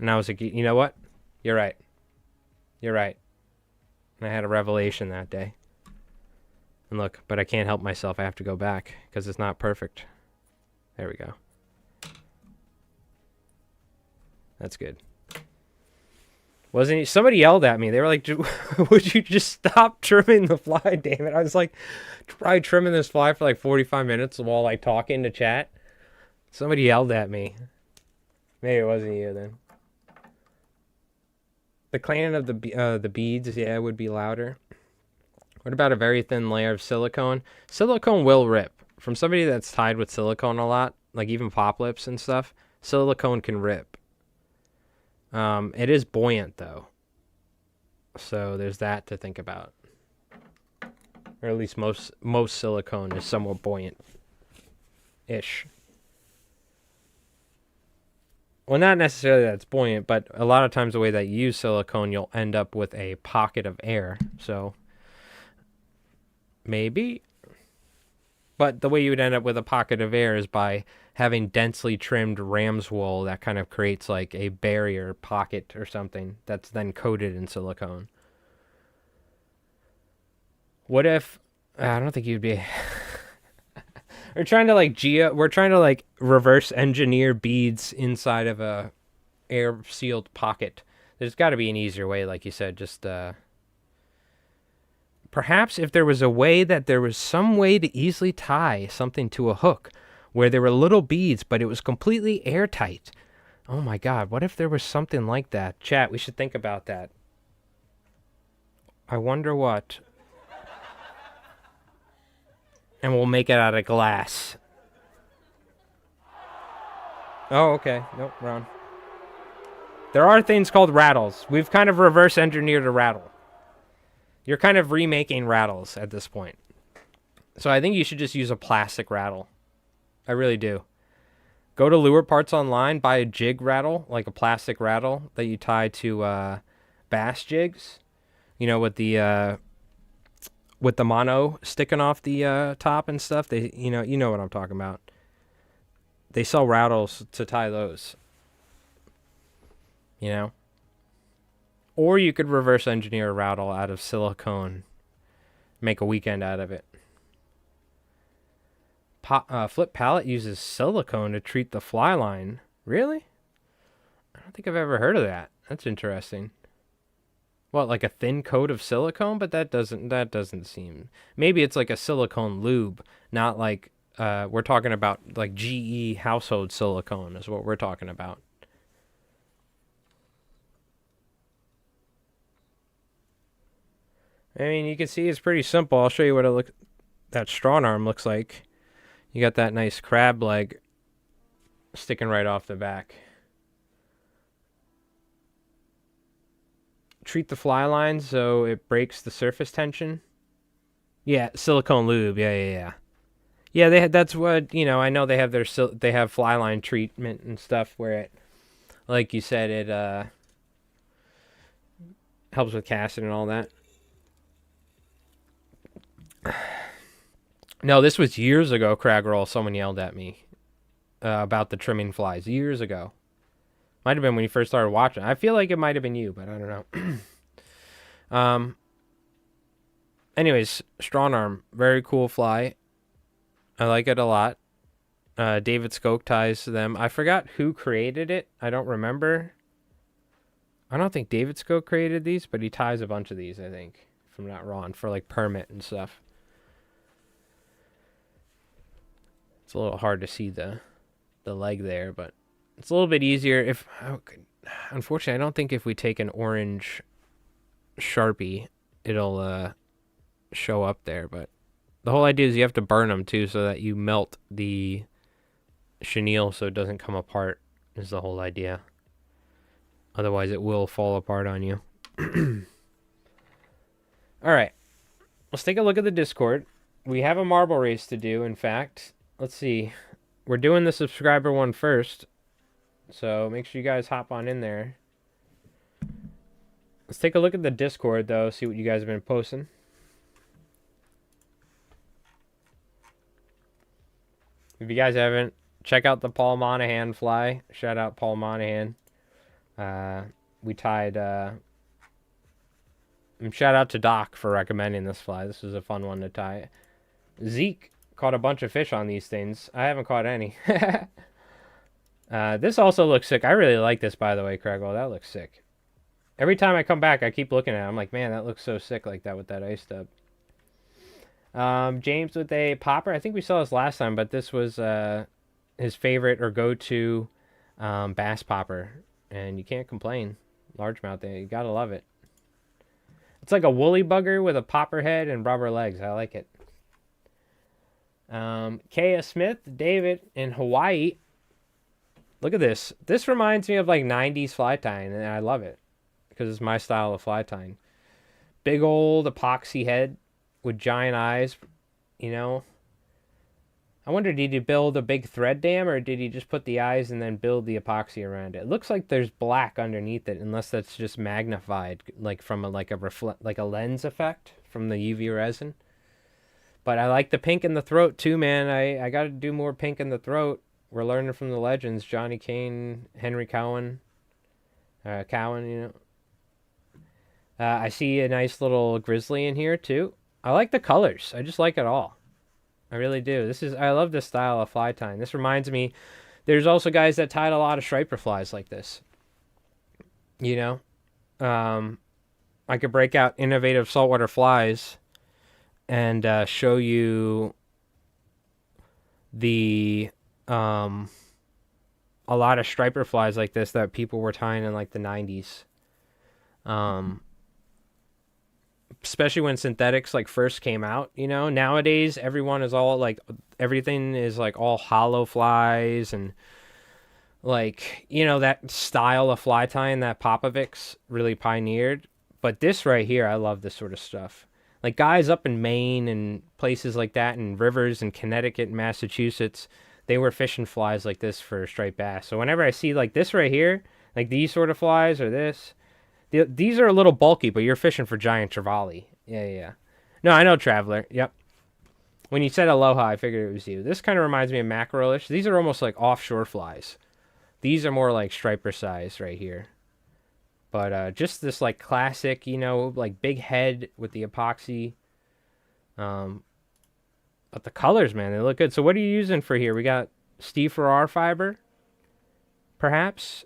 And I was like, you know what? You're right. You're right. And I had a revelation that day. And look, but I can't help myself. I have to go back because it's not perfect. There we go. That's good. Wasn't he? Somebody yelled at me. They were like, would you just stop trimming the fly, damn it? I was like, probably trimming this fly for like 45 minutes while like talking to chat. Somebody yelled at me. Maybe it wasn't you then. The cleaning of the beads, yeah, would be louder. What about a very thin layer of silicone? Silicone will rip. From somebody that's tied with silicone a lot, like even pop lips and stuff, silicone can rip. It is buoyant though, so there's that to think about. Or at least most silicone is somewhat buoyant-ish. Well, not necessarily that it's buoyant, but a lot of times the way that you use silicone, you'll end up with a pocket of air. So maybe. But the way you would end up with a pocket of air is by having densely trimmed ram's wool that kind of creates like a barrier pocket or something that's then coated in silicone. What if, I don't think you'd be, we're trying to like reverse engineer beads inside of a air sealed pocket. There's got to be an easier way, like you said, just, perhaps if there was a way that there was some way to easily tie something to a hook where there were little beads, but it was completely airtight. Oh my God, what if there was something like that? Chat, we should think about that. I wonder what. And we'll make it out of glass. Oh, okay. Nope, wrong. There are things called rattles. We've kind of reverse engineered a rattle. You're kind of remaking rattles at this point. So I think you should just use a plastic rattle. I really do. Go to Lure Parts online, buy a jig rattle, like a plastic rattle that you tie to bass jigs. You know, with the mono sticking off the top and stuff. You know what I'm talking about. They sell rattles to tie those. You know, or you could reverse engineer a rattle out of silicone, make a weekend out of it. Flip Pallet uses silicone to treat the fly line. Really? I don't think I've ever heard of that. That's interesting. What, like a thin coat of silicone? But that doesn't seem. Maybe it's like a silicone lube, not like we're talking about like GE household silicone is what we're talking about. I mean, you can see it's pretty simple. I'll show you what that strong arm looks like. You got that nice crab leg sticking right off the back. Treat the fly line so it breaks the surface tension. Yeah, silicone lube. Yeah. Yeah, that's what, I know they have they have fly line treatment and stuff where it, like you said, it helps with casting and all that. No, this was years ago, Crag Roll. Someone yelled at me about the trimming flies years ago. Might have been when you first started watching. I feel like it might have been you, but I don't know. Anyways, strong arm, very cool fly. I like it a lot. David Skoke ties them. I forgot who created it. I don't remember. I don't think David Skoke created these, but he ties a bunch of these, I think, if I'm not wrong, for like permit and stuff. It's a little hard to see the leg there, but it's a little bit easier unfortunately, I don't think if we take an orange Sharpie, it'll show up there, but the whole idea is you have to burn them too so that you melt the chenille so it doesn't come apart is the whole idea. Otherwise it will fall apart on you. Alright, let's take a look at the Discord. We have a marble race to do, in fact. Let's see. We're doing the subscriber one first, so make sure you guys hop on in there. Let's take a look at the Discord, though, see what you guys have been posting. If you guys haven't, check out the Paul Monahan fly. Shout out Paul Monahan. We tied... and shout out to Doc for recommending this fly. This was a fun one to tie. Zeke caught a bunch of fish on these things. I haven't caught any. This also looks sick. I really like this, by the way, Craigle. That looks sick. Every time I come back, I keep looking at it. I'm like, man, that looks so sick like that with that ice dub. James with a popper. I think we saw this last time, but this was his favorite or go-to bass popper. And you can't complain. Largemouth there. You gotta love it. It's like a woolly bugger with a popper head and rubber legs. I like it. Kaya Smith, David in Hawaii. Look at this. This reminds me of like 90s fly tying, and I love it because it's my style of fly tying. Big old epoxy head with giant eyes, I wonder, did he build a big thread dam or did he just put the eyes and then build the epoxy around it? It looks like there's black underneath it, unless that's just magnified, like from a lens effect from the UV resin. But I like the pink in the throat too, man. I got to do more pink in the throat. We're learning from the legends, Johnny Kane, Henry Cowan, I see a nice little grizzly in here too. I like the colors. I just like it all. I really do. I love this style of fly tying. This reminds me, there's also guys that tied a lot of striper flies like this. I could break out innovative saltwater flies and show you a lot of striper flies like this that people were tying in like the 90s. Especially when synthetics like first came out, nowadays everyone is all like, everything is like all hollow flies and like, that style of fly tying that Popovics really pioneered. But this right here, I love this sort of stuff. Like guys up in Maine and places like that and rivers in Connecticut and Massachusetts, they were fishing flies like this for striped bass. So whenever I see like this right here, like these sort of flies or this, these are a little bulky, but you're fishing for giant trevally. Yeah, yeah. No, I know Traveler. Yep. When you said aloha, I figured it was you. This kind of reminds me of mackerel-ish. These are almost like offshore flies. These are more like striper size right here. But just this like classic, you know, like big head with the epoxy. But the colors, man, they look good. So what are you using for here? We got Steve Farrar fiber, perhaps,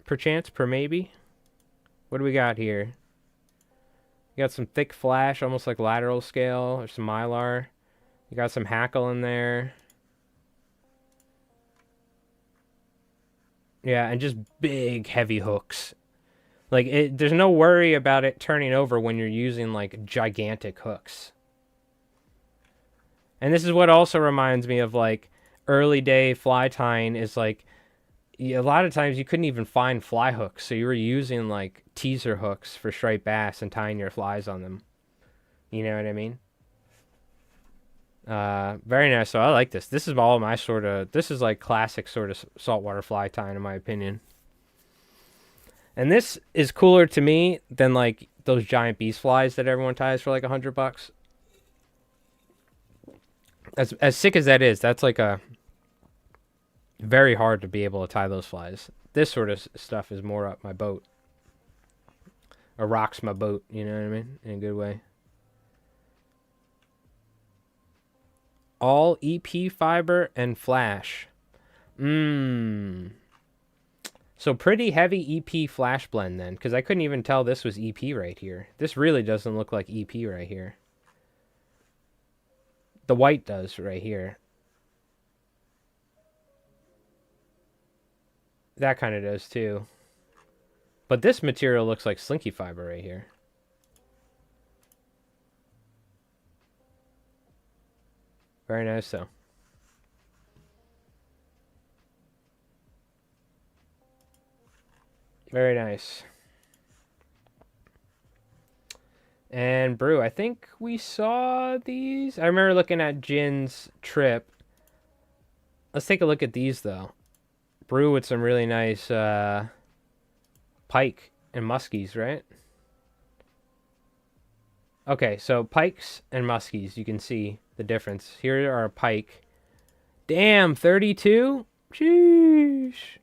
perchance, per maybe. What do we got here? You got some thick flash, almost like lateral scale, or some mylar. You got some hackle in there. Yeah, and just big, heavy hooks. Like, there's no worry about it turning over when you're using, like, gigantic hooks. And this is what also reminds me of, like, early day fly tying is, like, a lot of times you couldn't even find fly hooks. So you were using, like, teaser hooks for striped bass and tying your flies on them. You know what I mean? Very nice. So I like this. This is all my sort of, this is, like, classic sort of saltwater fly tying, in my opinion. And this is cooler to me than, like, those giant beast flies that everyone ties for, like, $100. As sick as that is, that's, like, a very hard to be able to tie those flies. This sort of stuff is more up my boat. Or rocks my boat, you know what I mean? In a good way. All EP fiber and flash. So pretty heavy EP flash blend then, because I couldn't even tell this was EP right here. This really doesn't look like EP right here. The white does right here. That kind of does too. But this material looks like slinky fiber right here. Very nice though. Very nice. And Brew, I think we saw these. I remember looking at Jin's trip. Let's take a look at these though. Brew with some really nice pike and muskies, right? Okay, so pikes and muskies, you can see the difference. Here are a pike. Damn, 32? Sheesh.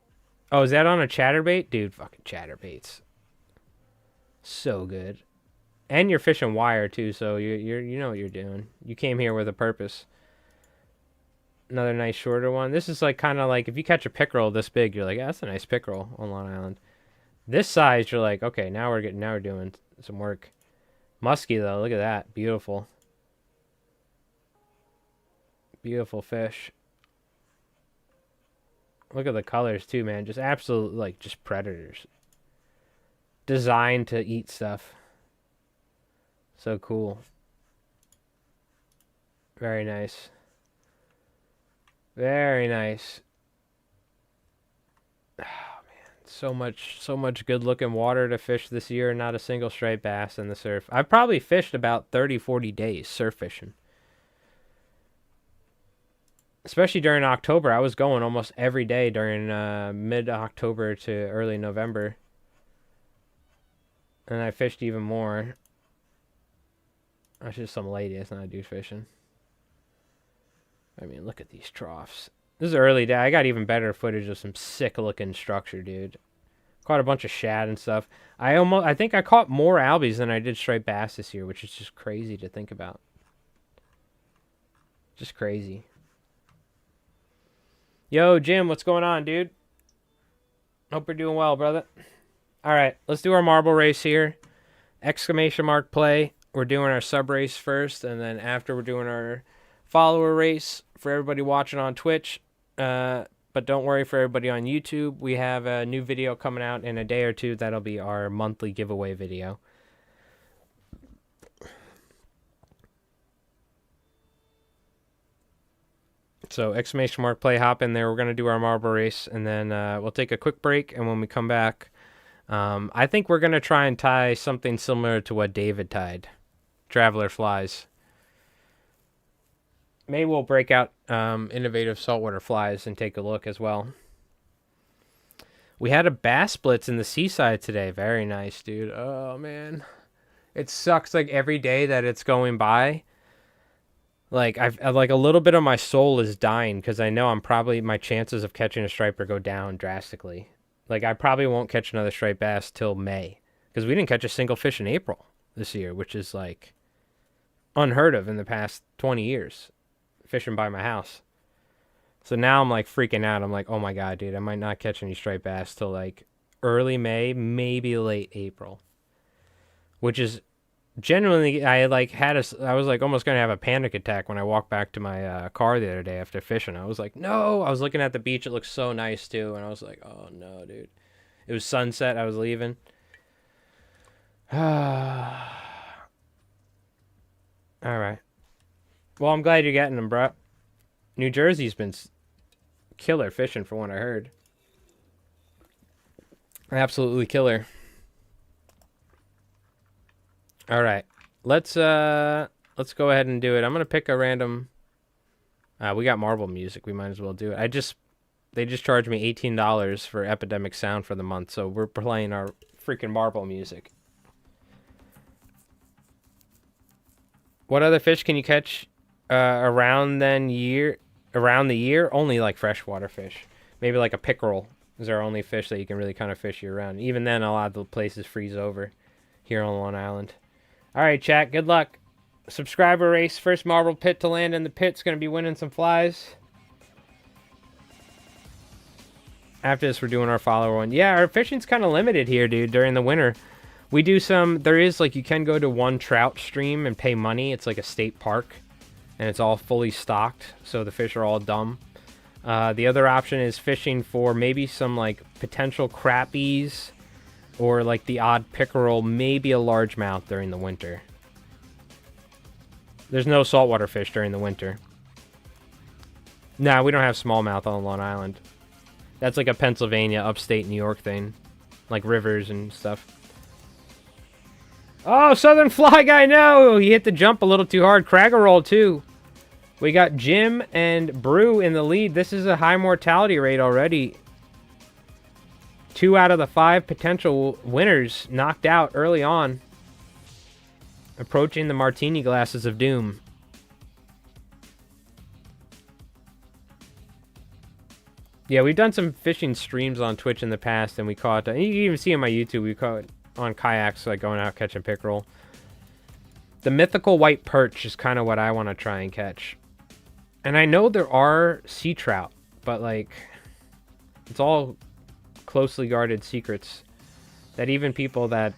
Oh, is that on a chatterbait? Dude, fucking chatterbaits. So good. And you're fishing wire too, so you know what you're doing. You came here with a purpose. Another nice shorter one. This is like kind of like if you catch a pickerel this big, you're like, yeah, that's a nice pickerel on Long Island. This size, you're like, okay, now we're doing some work. Musky though, look at that, beautiful. Beautiful fish. Look at the colors too, man. Just absolute, like, just predators. Designed to eat stuff. So cool. Very nice. Very nice. Oh, man. So much good looking water to fish this year. Not a single striped bass in the surf. I've probably fished about 30, 40 days surf fishing. Especially during October. I was going almost every day during mid-October to early November. And I fished even more. That's just some lady. That's not a dude fishing. I mean, look at these troughs. This is early day. I got even better footage of some sick-looking structure, dude. Caught a bunch of shad and stuff. I think I caught more albies than I did striped bass this year, which is just crazy to think about. Just crazy. Yo, Jim, what's going on, dude? Hope you're doing well, brother. All right, let's do our marble race here. Exclamation mark play. We're doing our sub race first, and then after we're doing our follower race for everybody watching on Twitch. But don't worry for everybody on YouTube. We have a new video coming out in a day or two. That'll be our monthly giveaway video. So exclamation mark play, hop in there. We're going to do our marble race, and then we'll take a quick break, and when we come back, I think we're going to try and tie something similar to what David tied. Traveler flies. Maybe we'll break out innovative saltwater flies and take a look as well. We had a bass splits in the seaside today. Very nice, dude. Oh, man. It sucks, like, every day that it's going by. Like, like, a little bit of my soul is dying because I know my chances of catching a striper go down drastically. Like, I probably won't catch another striped bass till May because we didn't catch a single fish in April this year, which is, like, unheard of in the past 20 years fishing by my house. So now I'm like freaking out. I'm like, oh my God, dude, I might not catch any striped bass till like early May, maybe late April. Which is genuinely, I was like almost going to have a panic attack when I walked back to my car the other day after fishing. I was like, no, I was looking at the beach. It looked so nice too. And I was like, oh no, dude. It was sunset. I was leaving. All right. Well, I'm glad you're getting them, bro. New Jersey's been killer fishing for what I heard. Absolutely killer. All right. Let's go ahead and do it. I'm going to pick a random we got Marvel music. We might as well do it. They just charged me $18 for Epidemic Sound for the month, so we're playing our freaking Marvel music. What other fish can you catch around the year? Only like freshwater fish. Maybe like a pickerel is our only fish that you can really kind of fish year round. Even then, a lot of the places freeze over here on Long Island. All right, chat. Good luck. Subscriber race. First marble pit to land in the pit's going to be winning some flies. After this, we're doing our follower one. Yeah, our fishing's kind of limited here, dude, during the winter. We do you can go to one trout stream and pay money. It's like a state park, and it's all fully stocked, so the fish are all dumb. The other option is fishing for maybe some, like, potential crappies or, like, the odd pickerel, maybe a largemouth during the winter. There's no saltwater fish during the winter. Nah, we don't have smallmouth on Long Island. That's like a Pennsylvania, upstate New York thing. Like rivers and stuff. Oh, Southern Fly Guy, no! He hit the jump a little too hard. Cragger roll, too. We got Jim and Brew in the lead. This is a high mortality rate already. 2 out of the 5 potential winners knocked out early on. Approaching the martini glasses of doom. Yeah, we've done some fishing streams on Twitch in the past, and we caught... you can even see on my YouTube, we caught on kayaks, like going out catching pickerel. The mythical white perch is kind of what I want to try and catch. And I know there are sea trout, but, like, it's all closely guarded secrets that even people that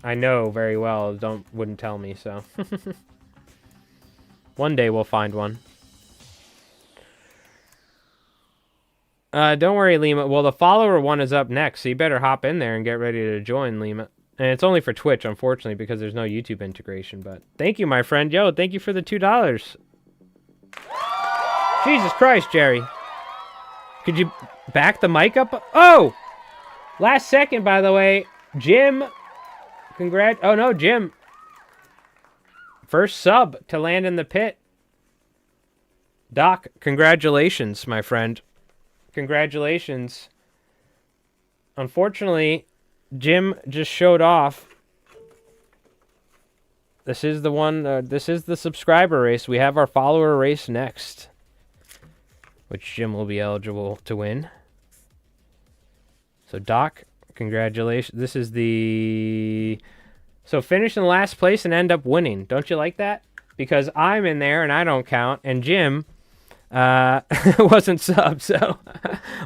I know very well wouldn't tell me, so. One day we'll find one. Don't worry, Lima. Well, the follower one is up next, so you better hop in there and get ready to join, Lima. And it's only for Twitch, unfortunately, because there's no YouTube integration. But thank you, my friend. Yo, thank you for the $2. Jesus Christ, Jerry. Could you back the mic up? Oh! Last second, by the way. Jim. Oh, no, Jim. First sub to land in the pit. Doc, congratulations, my friend. Congratulations. Unfortunately, Jim just showed off. This is the one, this is the subscriber race. We have our follower race next, which Jim will be eligible to win. So, Doc, congratulations. This is the... So, finish in last place and end up winning. Don't you like that? Because I'm in there and I don't count, and Jim... wasn't sub, so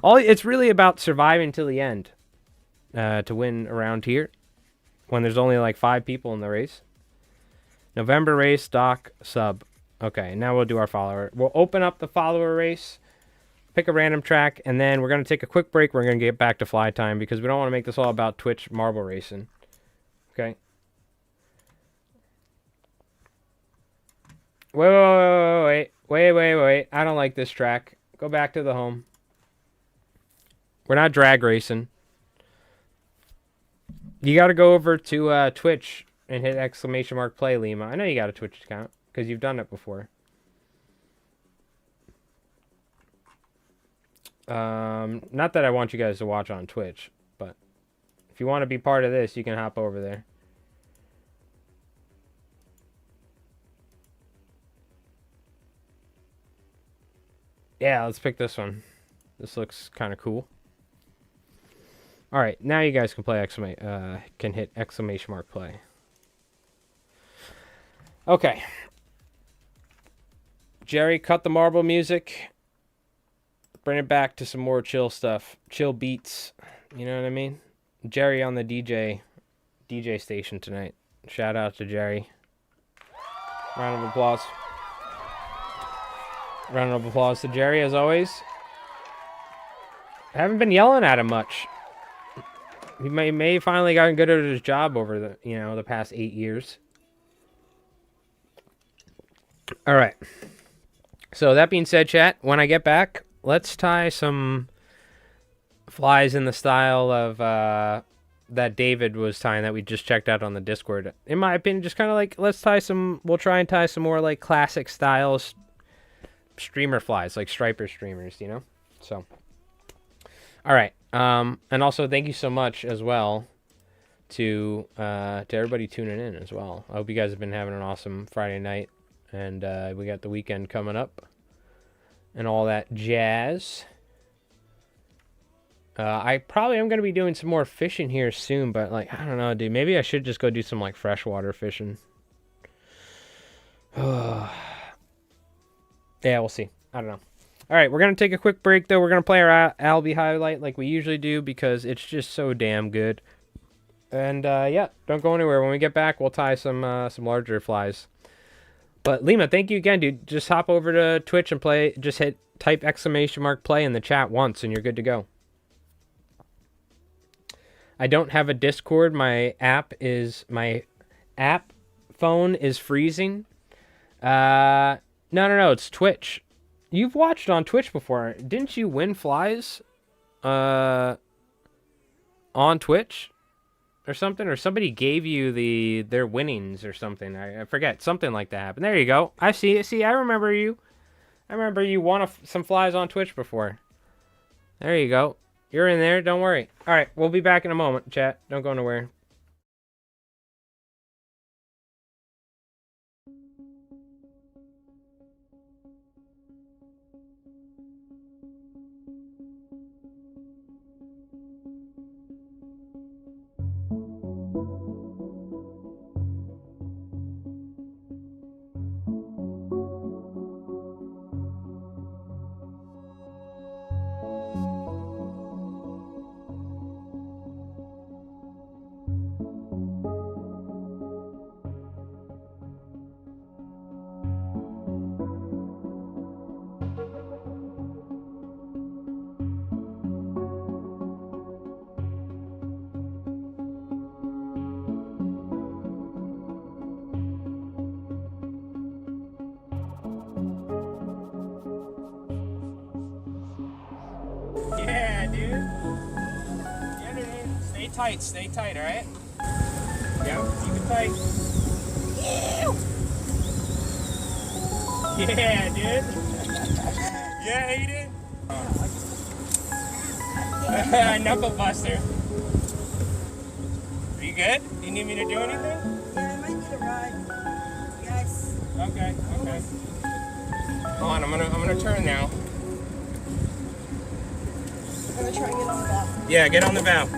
it's really about surviving till the end to win around here when there's only like 5 people in the race. November race, Doc, sub. Okay, now we'll do our follower. We'll open up the follower race, pick a random track, and then we're going to take a quick break. We're going to get back to fly time because we don't want to make this all about Twitch marble racing. Okay. Wait. I don't like this track. Go back to the home. We're not drag racing. You got to go over to Twitch and hit !play, Lima. I know you got a Twitch account because you've done it before. Not that I want you guys to watch on Twitch, but if you want to be part of this, you can hop over there. Yeah, let's pick this one. This looks kind of cool. All right, now you guys can play can hit exclamation mark play. Okay. Jerry, cut the marble music. Bring it back to some more chill stuff. Chill beats. You know what I mean? Jerry on the DJ station tonight. Shout out to Jerry. Round of applause. Round of applause to Jerry, as always. I haven't been yelling at him much. He may finally gotten good at his job over the past 8 years. All right. So that being said, chat, when I get back, let's tie some flies in the style of that David was tying that we just checked out on the Discord. In my opinion, just kind of like, we'll try and tie some more like classic styles streamer flies, like striper streamers, you know? So, all right. And also thank you so much as well to everybody tuning in as well. I hope you guys have been having an awesome Friday night, and we got the weekend coming up and all that jazz. I probably am going to be doing some more fishing here soon, but like, I don't know, dude, maybe I should just go do some like freshwater fishing. Yeah, we'll see. I don't know. All right, we're going to take a quick break, though. We're going to play our Albie highlight like we usually do because it's just so damn good. And, yeah, don't go anywhere. When we get back, we'll tie some larger flies. But, Lima, thank you again, dude. Just hop over to Twitch and play. Just type exclamation mark play in the chat once, and you're good to go. I don't have a Discord. My app phone is freezing. No, it's Twitch. You've watched on Twitch before. Didn't you win flies on Twitch or something? Or somebody gave you their winnings or something. I forget. Something like that happened. There you go. I see it. See, I remember you. I remember you won some flies on Twitch before. There you go. You're in there. Don't worry. All right. We'll be back in a moment, chat. Don't go nowhere. Yeah, dude. Yeah, dude. Stay tight, all right? Yeah, keep it tight. Yeah, dude. Yeah, Aiden. Knuckle buster. Are you good? Do you need me to do anything? Yeah, I might need a ride. Yes. Okay. Hold on, I'm gonna turn now. I'm gonna try and get on the bow. Yeah, get on the bow.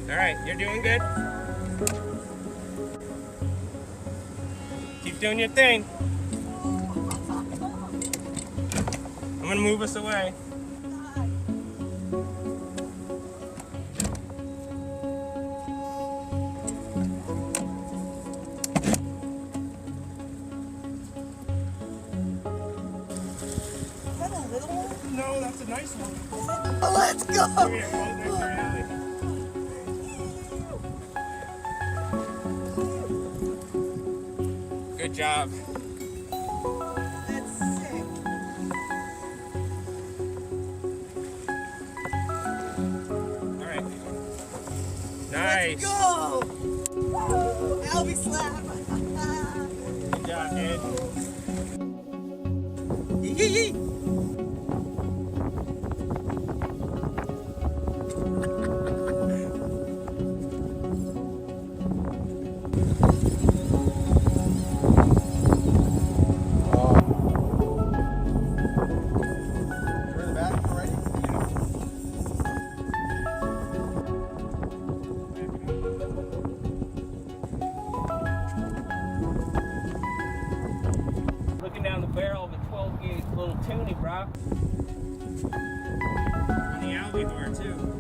All right, you're doing good. Keep doing your thing. I'm gonna move us away. Is that a little one? No, that's a nice one. Oh, let's go! Come here, hold it next to your alley. Good job. That's sick. All right. Nice. Let's go! Albie slap! Good job, dude. Yee! Yeah. And the alligator too.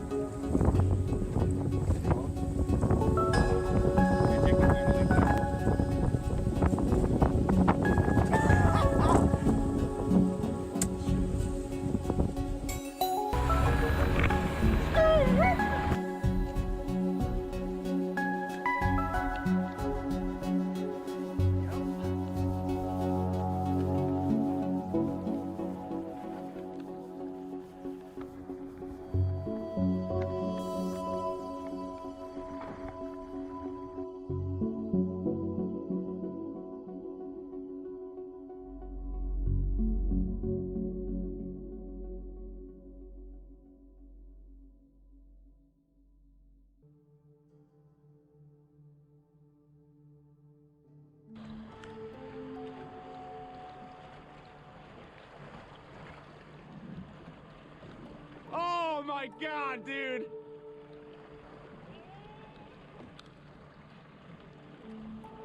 Oh my god, dude!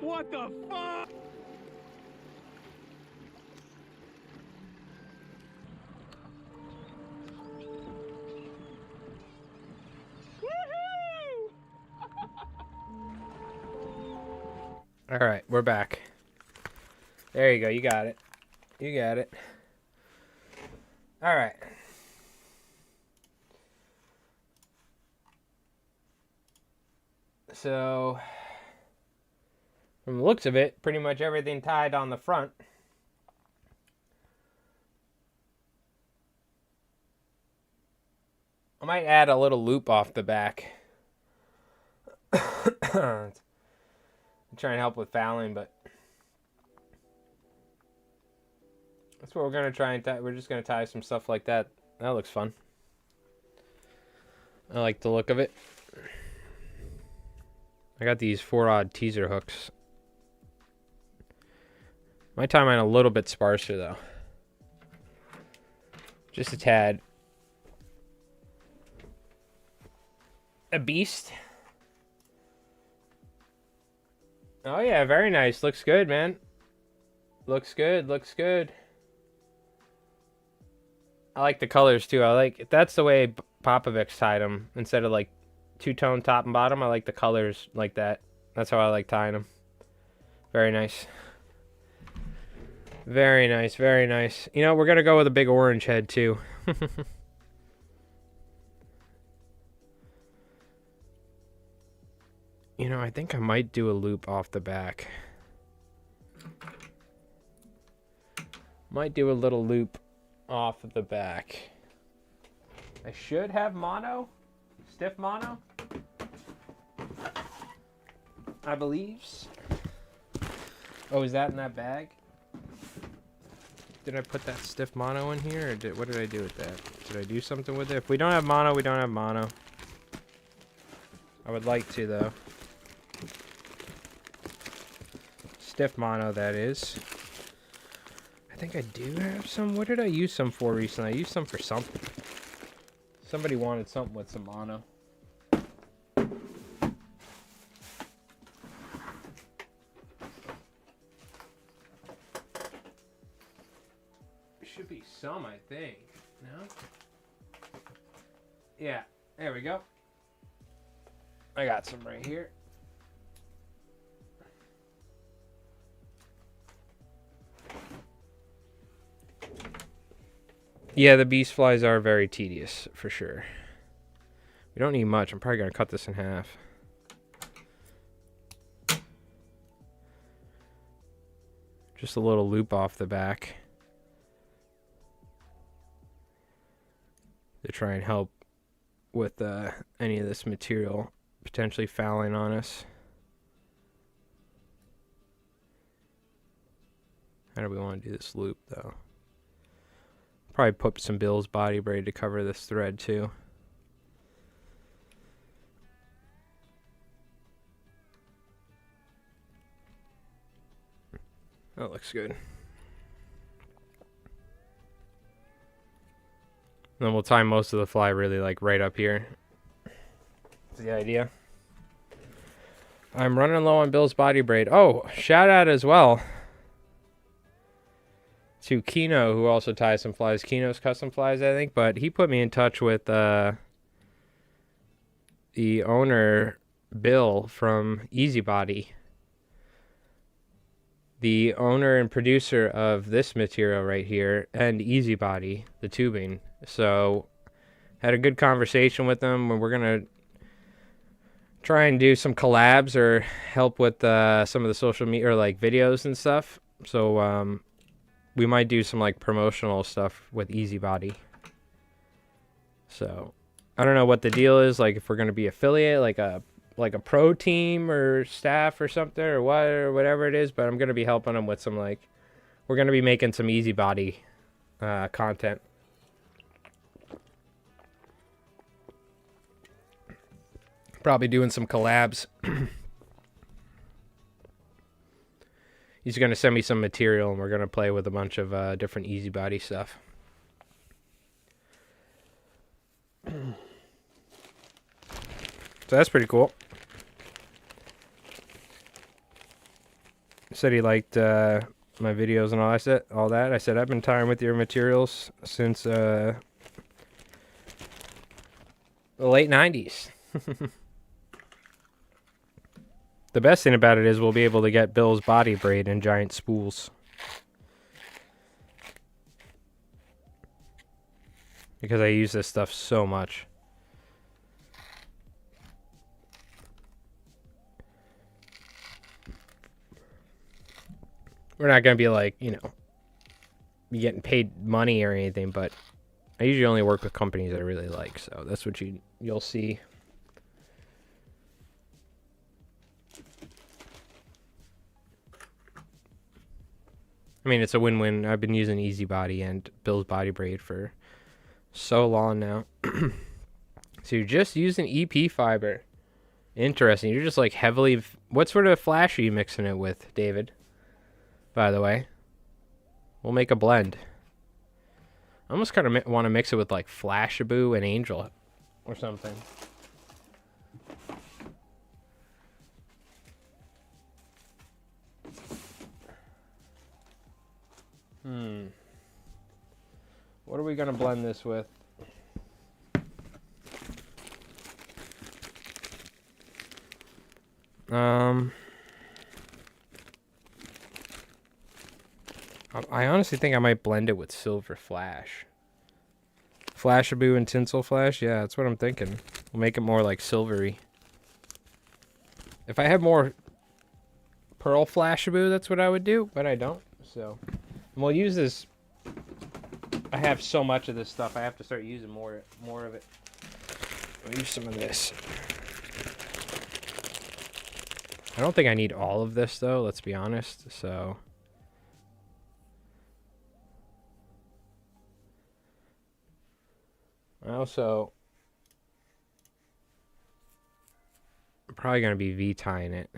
What the fuck? Woohoo! All right, we're back. There you go. You got it. You got it. All right. So, from the looks of it, pretty much everything tied on the front. I might add a little loop off the back. I'm trying to help with fouling, but that's what we're going to try and tie. We're just going to tie some stuff like that. That looks fun. I like the look of it. I got these 4-aught teaser hooks. My tie mine a little bit sparser though. Just a tad. A beast. Oh yeah, very nice. Looks good, man. Looks good, looks good. I like the colors too. I like, that's the way Popovic tied them. Instead of like two-tone top and bottom, I like the colors like that. That's how I like tying them. Very nice. Very nice, very nice. You know, we're going to go with a big orange head too. You know, I think I might do a loop off the back. Might do a little loop off of the back. I should have mono. Stiff mono. I believes. Oh, is that in that bag? Did I put that stiff mono in here? Or what did I do with that? Did I do something with it? If we don't have mono, we don't have mono. I would like to, though. Stiff mono, that is. I think I do have some. What did I use some for recently? I used some for something. Somebody wanted something with some mono. Should be some, I think. No? Yeah, there we go. I got some right here. Yeah, the beast flies are very tedious, for sure. We don't need much. I'm probably going to cut this in half. Just a little loop off the back. To try and help with any of this material potentially fouling on us. How do we want to do this loop, though? Probably put some Bill's body braid to cover this thread too. That looks good. Then we'll tie most of the fly really like right up here. That's the idea. I'm running low on Bill's body braid. Oh, shout out as well to Kino, who also ties some flies. Kino's Custom Flies, I think. But he put me in touch with the owner, Bill, from Easy Body. The owner and producer of this material right here and Easy Body, the tubing. So, had a good conversation with them, and we're going to try and do some collabs or help with some of the social media or like videos and stuff. So we might do some like promotional stuff with Easy Body. So I don't know what the deal is, like if we're gonna be affiliate, like a pro team or staff or something or whatever it is. But I'm gonna be helping them with some we're gonna be making some Easy Body content. Probably doing some collabs. He's going to send me some material, and we're going to play with a bunch of different Easy Body stuff. So that's pretty cool. He said he liked my videos and all that. I said, I've been tiring with your materials since the late 90s. The best thing about it is we'll be able to get Bill's body braid in giant spools. Because I use this stuff so much. We're not going to be be getting paid money or anything, but I usually only work with companies I really like, so that's what you'll see. I mean, it's a win-win. I've been using Easy Body and Bill's Body Braid for so long now. So you're just using EP fiber. Interesting. You're just heavily... What sort of flash are you mixing it with, David? By the way. We'll make a blend. I almost kind of want to mix it with Flashaboo and Angel or something. What are we going to blend this with? I honestly think I might blend it with Silver Flash. Flashaboo and Tinsel Flash? Yeah, that's what I'm thinking. We'll make it more silvery. If I had more Pearl Flashaboo, that's what I would do, but I don't. So, and we'll use this. I have so much of this stuff. I have to start using more of it. I'll use some of this. I don't think I need all of this though, let's be honest. So I'm probably going to be V-tying it.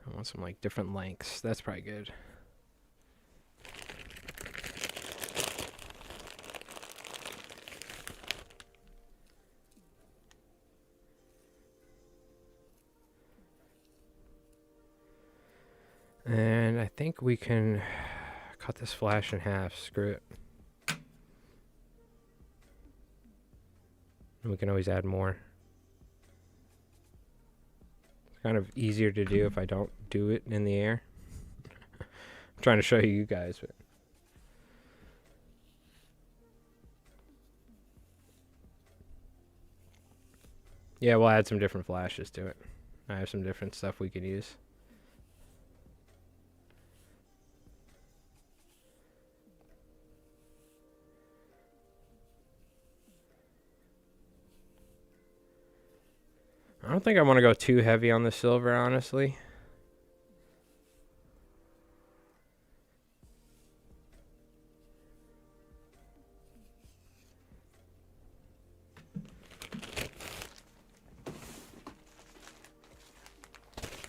I want some different lengths. That's probably good. And I think we can cut this flash in half. Screw it. And we can always add more. It's kind of easier to do if I don't do it in the air. I'm trying to show you guys, but yeah, we'll add some different flashes to it. I have some different stuff we could use. I don't think I want to go too heavy on the silver, honestly.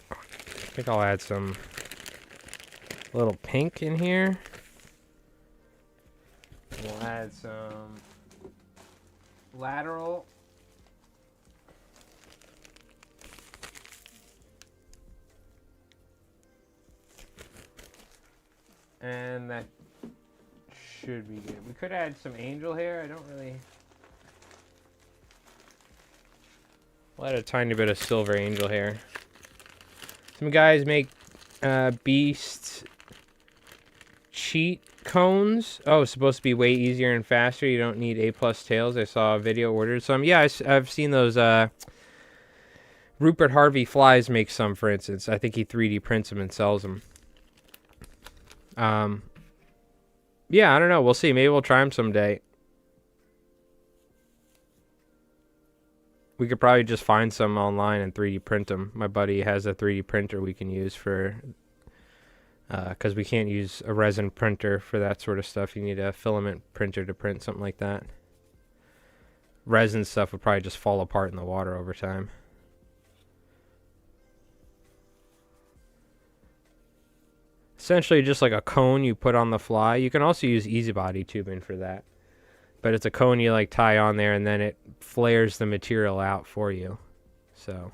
I think I'll add some little pink in here. We'll add some lateral. And that should be good. We could add some angel hair. I don't really... We'll add a tiny bit of silver angel hair. Some guys make beast cheat cones. Oh, it's supposed to be way easier and faster. You don't need A+ tails. I saw a video ordered some. Yeah, I've seen those. Rupert Harvey Flies makes some, for instance. I think he 3D prints them and sells them. Yeah, I don't know. We'll see. Maybe we'll try them someday. We could probably just find some online and 3D print them. My buddy has a 3D printer we can use for... because we can't use a resin printer for that sort of stuff. You need a filament printer to print something like that. Resin stuff would probably just fall apart in the water over time. Essentially just like a cone you put on the fly. You can also use easy body tubing for that. But it's a cone you like tie on there and then it flares the material out for you. So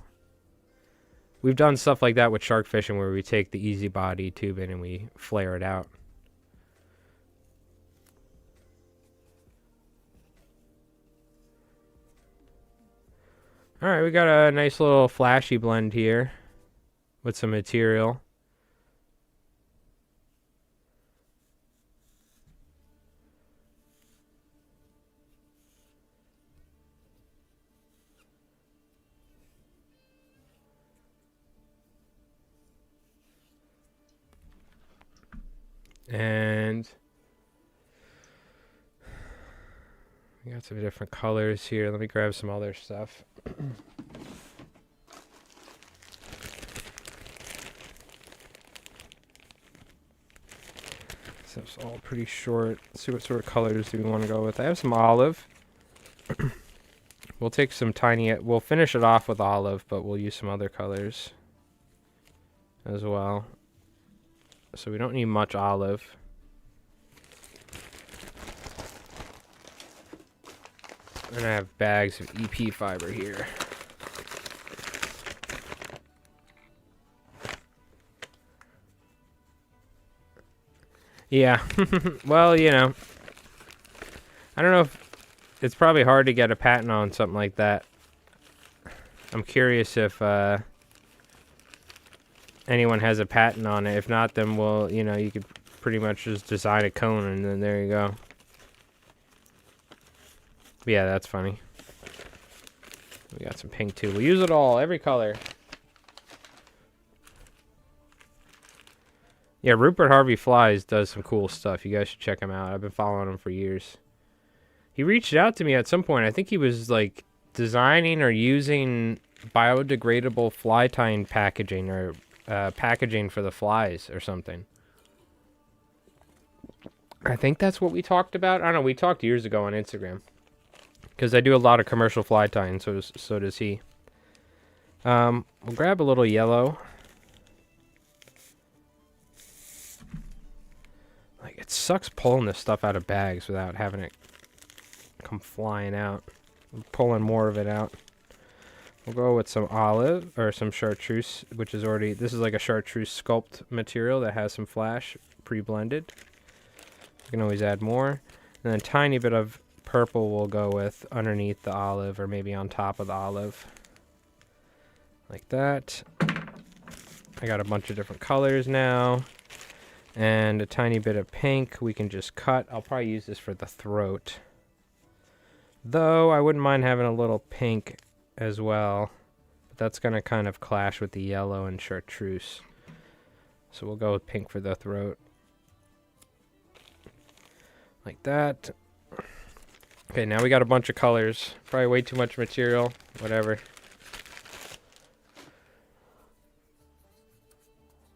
we've done stuff like that with shark fishing where we take the easy body tubing and we flare it out. Alright, we got a nice little flashy blend here with some material. And we got some different colors here. Let me grab some other stuff. So it's all pretty short. Let's see what sort of colors do we want to go with. I have some olive. We'll take some tiny... We'll finish it off with olive, but we'll use some other colors as well. So we don't need much olive. And I have bags of EP fiber here. Yeah. Well, you know. I don't know if... It's probably hard to get a patent on something like that. I'm curious if... anyone has a patent on it. If not, then we'll, you know, you could pretty much just design a cone and then there you go. But yeah, that's funny. We got some pink too. We'll use it all, every color. Yeah, Rupert Harvey Flies does some cool stuff. You guys should check him out. I've been following him for years. He reached out to me at some point. I think he was like designing or using biodegradable fly tying packaging or packaging for the flies or something. I think that's what we talked about. I don't know. We talked years ago on Instagram because I do a lot of commercial fly tying. So does he. We'll grab a little yellow. Like it sucks pulling this stuff out of bags without having it come flying out. I'm pulling more of it out. We'll go with some olive, or some chartreuse, which is already... This is like a chartreuse sculpt material that has some flash pre-blended. You can always add more. And then a tiny bit of purple we'll go with underneath the olive, or maybe on top of the olive. Like that. I got a bunch of different colors now. And a tiny bit of pink we can just cut. I'll probably use this for the throat. Though, I wouldn't mind having a little pink as well, but that's going to kind of clash with the yellow and chartreuse. So we'll go with pink for the throat. Like that. Okay, now we got a bunch of colors. Probably way too much material. Whatever.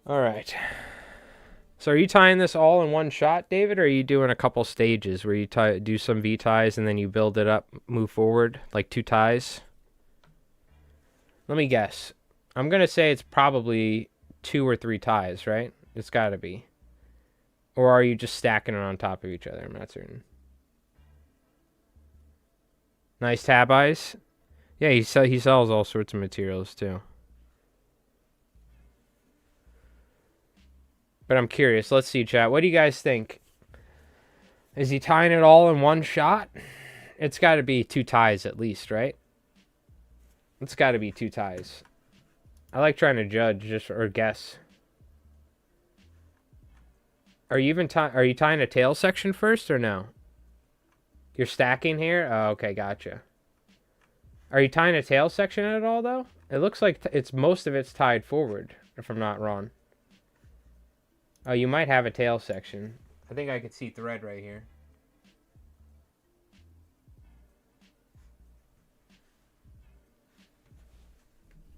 Alright. So are you tying this all in one shot, David, or are you doing a couple stages where you do some V-ties and then you build it up, move forward, like 2 ties? Let me guess. I'm going to say it's probably 2 or 3 ties, right? It's got to be. Or are you just stacking it on top of each other? I'm not certain. Nice tab eyes. Yeah, he sells all sorts of materials too. But I'm curious. Let's see, chat. What do you guys think? Is he tying it all in one shot? It's got to be 2 ties at least, right? It's got to be 2 ties. I like trying to judge just or guess. Are you even are you tying a tail section first or no? You're stacking here? Oh, okay, gotcha. Are you tying a tail section at all though? It looks like it's most of it's tied forward, if I'm not wrong. Oh, you might have a tail section. I think I could see thread right here.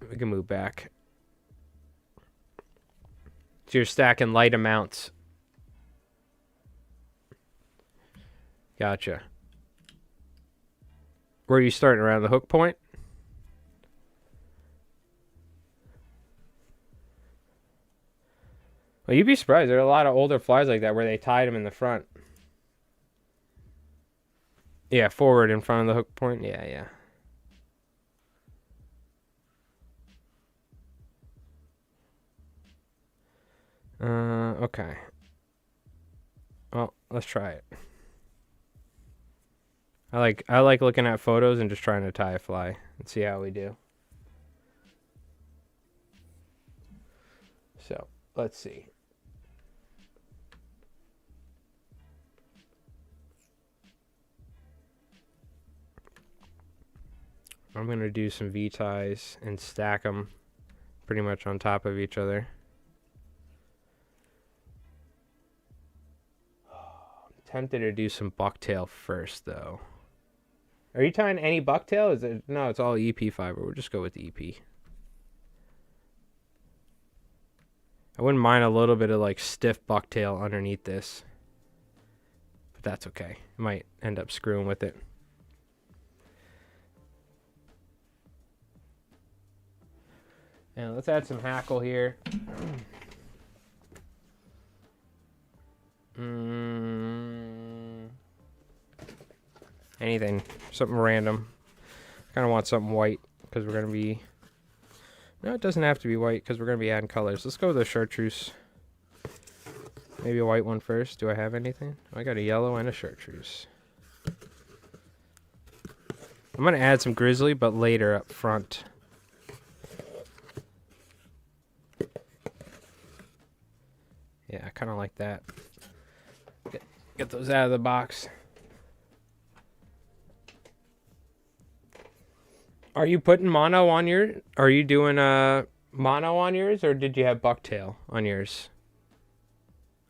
We can move back. So you're stacking light amounts. Gotcha. Where are you starting, around the hook point? Well, you'd be surprised. There are a lot of older flies like that where they tied them in the front. Yeah, forward in front of the hook point. Yeah, yeah. Okay. Well, let's try it. I like looking at photos and just trying to tie a fly and see how we do. So, let's see. I'm going to do some V-ties and stack them pretty much on top of each other. I'm tempted to do some bucktail first, though. Are you tying any bucktail? Is it? No, it's all EP fiber. We'll just go with the EP. I wouldn't mind a little bit of like stiff bucktail underneath this. But that's okay. Might end up screwing with it. And let's add some hackle here. Anything. Something random. Kind of want something white because we're going to be... No, it doesn't have to be white because we're going to be adding colors. Let's go with the chartreuse. Maybe a white one first. Do I have anything? I got a yellow and a chartreuse. I'm going to add some grizzly, but later up front. Yeah, I kind of like that. Get those out of the box. Are you putting mono on your... Are you doing mono on yours, or did you have bucktail on yours?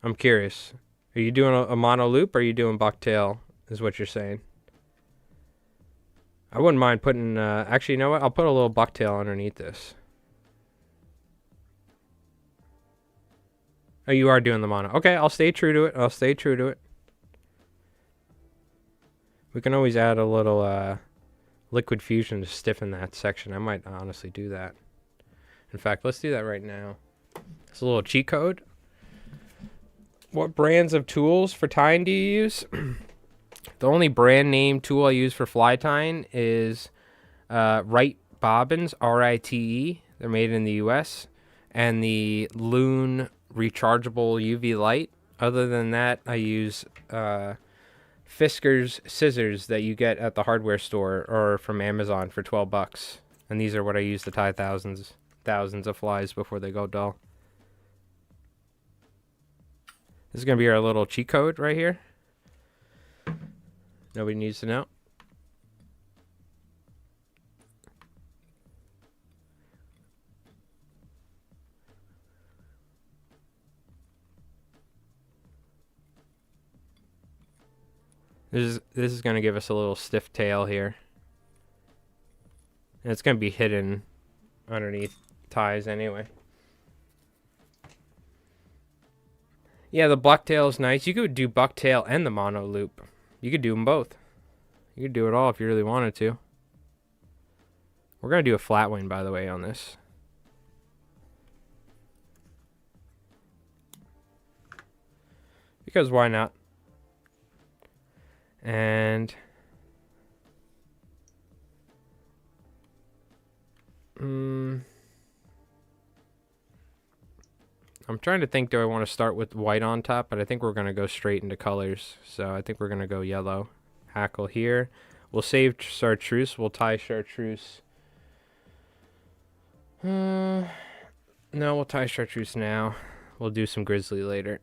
I'm curious. Are you doing a mono loop, or are you doing bucktail, is what you're saying? I wouldn't mind putting... actually, you know what? I'll put a little bucktail underneath this. Oh, you are doing the mono. Okay, I'll stay true to it. I'll stay true to it. We can always add a little liquid fusion to stiffen that section. I might honestly do that. In fact, let's do that right now. It's a little cheat code. What brands of tools for tying do you use? The only brand name tool I use for fly tying is Rite Bobbins, R-I-T-E. They're made in the U.S. And the Loon rechargeable UV light. Other than that, I use Fisker's scissors that you get at the hardware store or from Amazon for $12. And these are what I use to tie thousands of flies before they go dull. This is going to be our little cheat code right here. Nobody needs to know. This is going to give us a little stiff tail here. And it's going to be hidden underneath ties anyway. Yeah, the bucktail is nice. You could do bucktail and the mono loop. You could do them both. You could do it all if you really wanted to. We're going to do a flat wing, by the way, on this. Because why not? And I'm trying to think, do I want to start with white on top? But I think we're going to go straight into colors. So I think we're going to go yellow. Hackle here. We'll save chartreuse. We'll tie chartreuse. No, we'll tie chartreuse now. We'll do some grizzly later.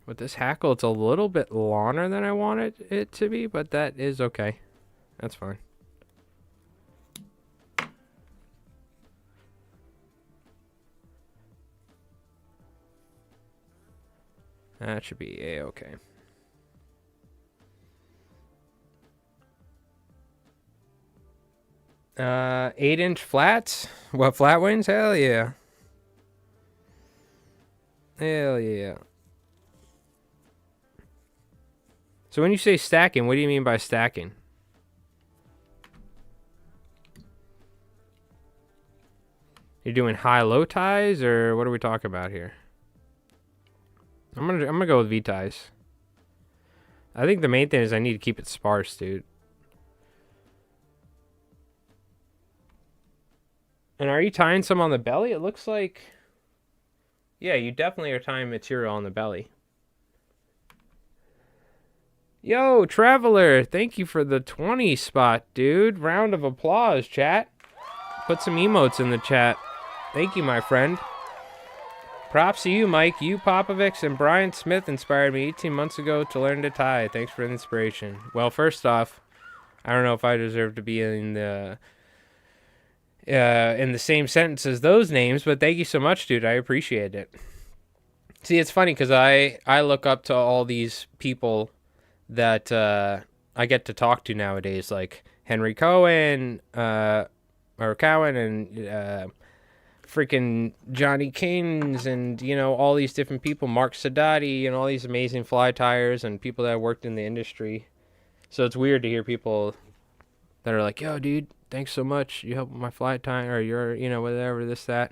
With this hackle, it's a little bit longer than I wanted it to be, but that is okay. That's fine. That should be a-okay. Uh, 8-inch flats? What, flat wings? Hell yeah. Hell yeah. So when you say stacking, what do you mean by stacking? You're doing high-low ties, or what are we talking about here? I'm gonna go with V ties. I think the main thing is I need to keep it sparse, dude. And are you tying some on the belly? It looks like... Yeah, you definitely are tying material on the belly. Yo, Traveler, thank you for the 20 spot, dude. Round of applause, chat. Put some emotes in the chat. Thank you, my friend. Props to you, Mike. You, Popovich, and Brian Smith inspired me 18 months ago to learn to tie. Thanks for the inspiration. Well, first off, I don't know if I deserve to be in the same sentence as those names, but thank you so much, dude. I appreciate it. See, it's funny because I look up to all these people that I get to talk to nowadays, like Henry Cohen, or Cowan, and freaking Johnny Keynes, and you know, all these different people, Mark Sadati, and all these amazing fly tires and people that worked in the industry. So it's weird to hear people that are like, yo, dude, thanks so much, you helped with my fly tying, or you're, you know, whatever, this, that.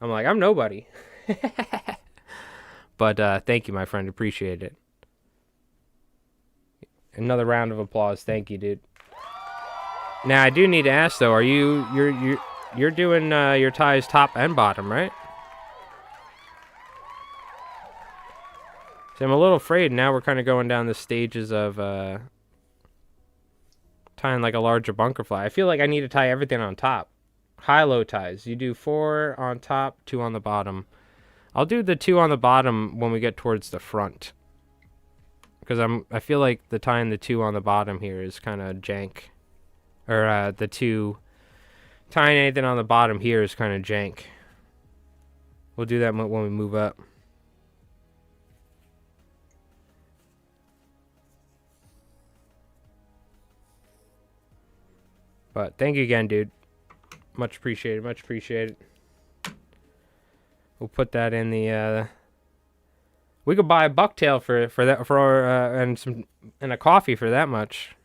I'm like, I'm nobody. But thank you, my friend, appreciate it. Another round of applause. Thank you, dude. Now I do need to ask though, are you're doing your ties top and bottom, right? See, I'm a little afraid now we're kind of going down the stages of tying like a larger bunker fly. I feel like I need to tie everything on top. High-low ties. You do 4 on top, 2 on the bottom. I'll do the 2 on the bottom when we get towards the front. Because I feel like the tying the 2 on the bottom here is kind of jank. Or the 2 tying anything on the bottom here is kind of jank. We'll do that when we move up. But thank you again, dude. Much appreciated. Much appreciated. We'll put that in the. We could buy a bucktail for that and a coffee for that much.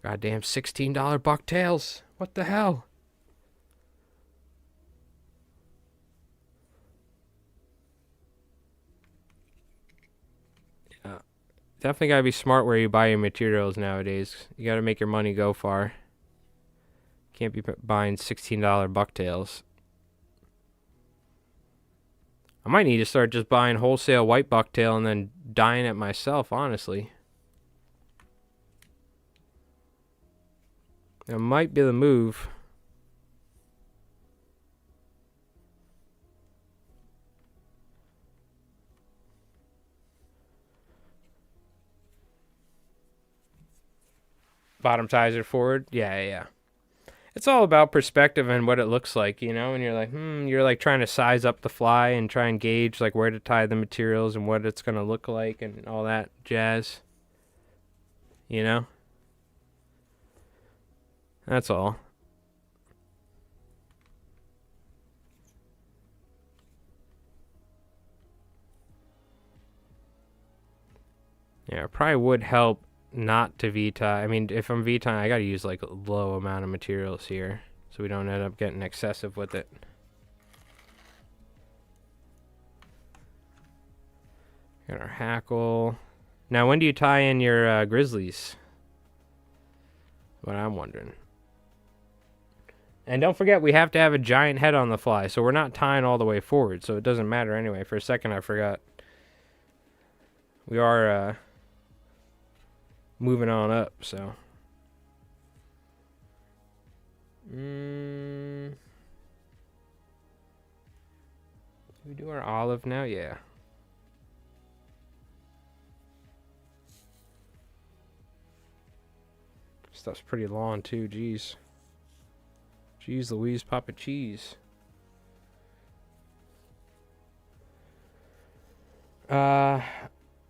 Goddamn $16 bucktails. What the hell? Yeah. Definitely gotta be smart where you buy your materials nowadays. You gotta make your money go far. Can't be buying $16 bucktails. I might need to start just buying wholesale white bucktail and then dyeing it myself, honestly. That might be the move. Bottom ties are forward. Yeah. It's all about perspective and what it looks like, you know? And you're like, you're like trying to size up the fly and try and gauge like where to tie the materials and what it's going to look like and all that jazz. You know? That's all. Yeah, it probably would help not to V-tie. I mean, if I'm V-tying, I gotta use like a low amount of materials here so we don't end up getting excessive with it. Got our hackle. Now, when do you tie in your grizzlies? What I'm wondering. And don't forget, we have to have a giant head on the fly, so we're not tying all the way forward, so it doesn't matter anyway. For a second, I forgot. We are moving on up, so. Do we do our olive now? Yeah. Stuff's pretty long, too. Jeez. Jeez Louise, Papa Cheese. I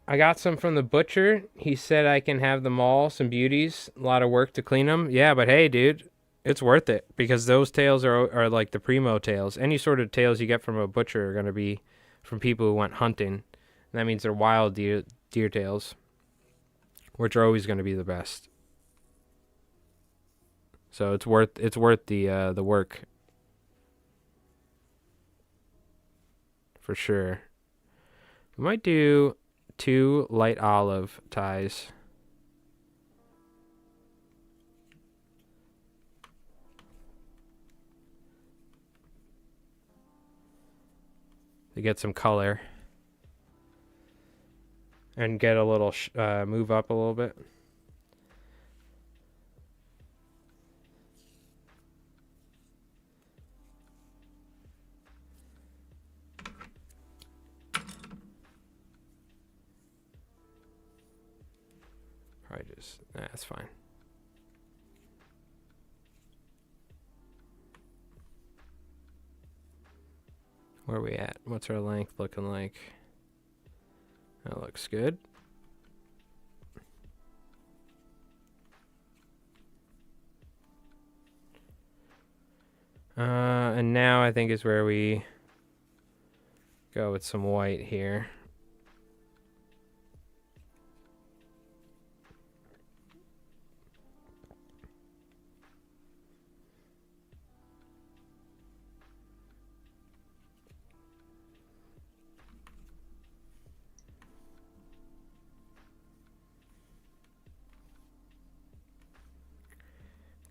got some from the butcher. He said I can have them all, some beauties. A lot of work to clean them. Yeah, but hey, dude, it's worth it because those tails are like the primo tails. Any sort of tails you get from a butcher are going to be from people who went hunting. And that means they're wild deer tails, which are always going to be the best. So it's worth the work for sure. We might do 2 light olive ties. To get some color and get a little move up a little bit. Probably just, that's fine. Where are we at? What's our length looking like? That looks good. And now I think is where we go with some white here.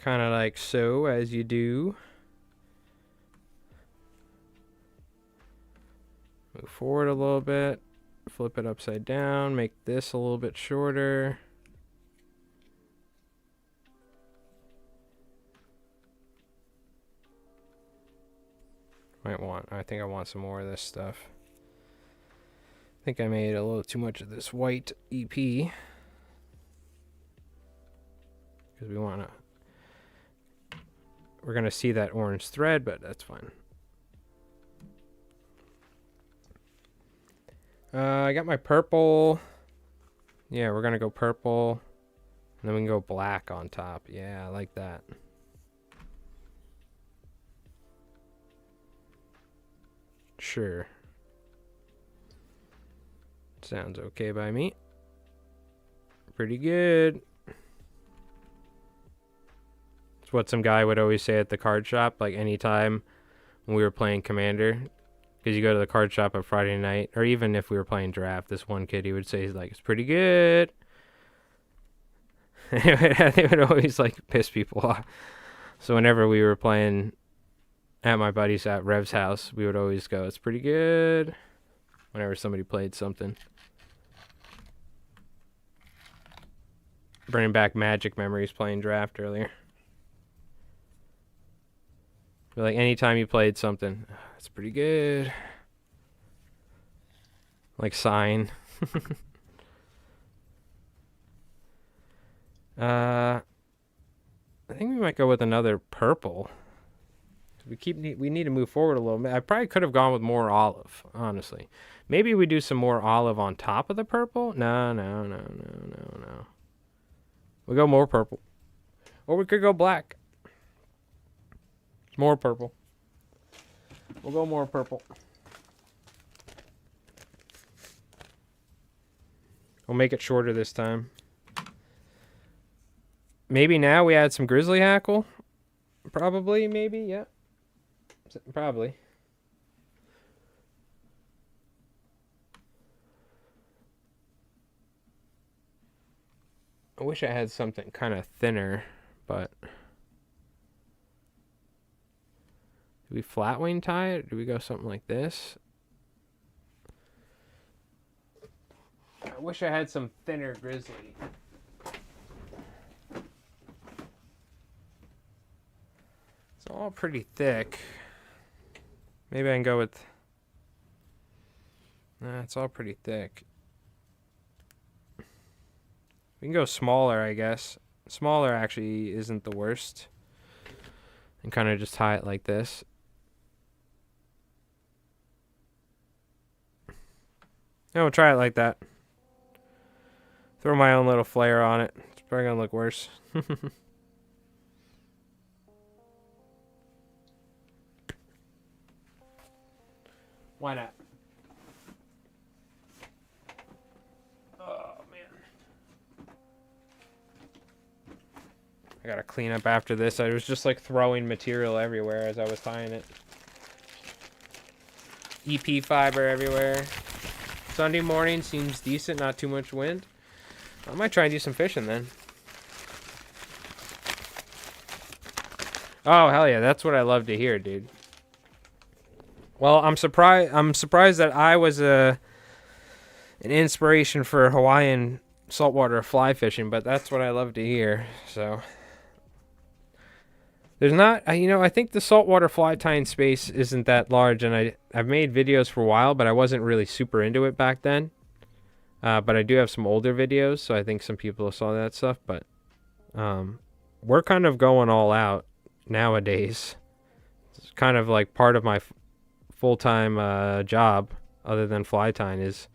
Kind of like so, as you do. Move forward a little bit. Flip it upside down. Make this a little bit shorter. I think I want some more of this stuff. I think I made a little too much of this white EP. Because we're going to see that orange thread, but that's fine. I got my purple. Yeah, we're going to go purple. And then we can go black on top. Yeah, I like that. Sure. Sounds okay by me. Pretty good. It's what some guy would always say at the card shop, like anytime when we were playing Commander. Because you go to the card shop on Friday night, or even if we were playing draft, this one kid, he would say, like, it's pretty good. It would always, like, piss people off. So whenever we were playing at my buddy's at Rev's house, we would always go, it's pretty good. Whenever somebody played something. Bringing back Magic memories playing draft earlier. But like anytime you played something, it's pretty good. Like sign. I think we might go with another purple. We need to move forward a little bit. I probably could have gone with more olive, honestly. Maybe we do some more olive on top of the purple. No. We go more purple. Or we could go black. More purple. We'll go more purple. We'll make it shorter this time. Maybe now we add some grizzly hackle. Probably, maybe, yeah. Probably. I wish I had something kind of thinner, but do we flat wing tie it? Or do we go something like this? I wish I had some thinner grizzly. It's all pretty thick. Maybe I can go with... Nah, it's all pretty thick. We can go smaller, I guess. Smaller actually isn't the worst. And kind of just tie it like this. And we'll try it like that. Throw my own little flair on it. It's probably going to look worse. Why not? Oh, man. I gotta clean up after this. I was just like throwing material everywhere as I was tying it. EP fiber everywhere. Sunday morning seems decent, not too much wind. I might try and do some fishing then. Oh, hell yeah. That's what I love to hear, dude. Well, I'm surprised that I was an inspiration for Hawaiian saltwater fly fishing, but that's what I love to hear. So there's not, I think the saltwater fly tying space isn't that large, and I've made videos for a while, but I wasn't really super into it back then. But I do have some older videos, so I think some people saw that stuff. But we're kind of going all out nowadays. It's kind of like part of my full-time job, other than fly tying, is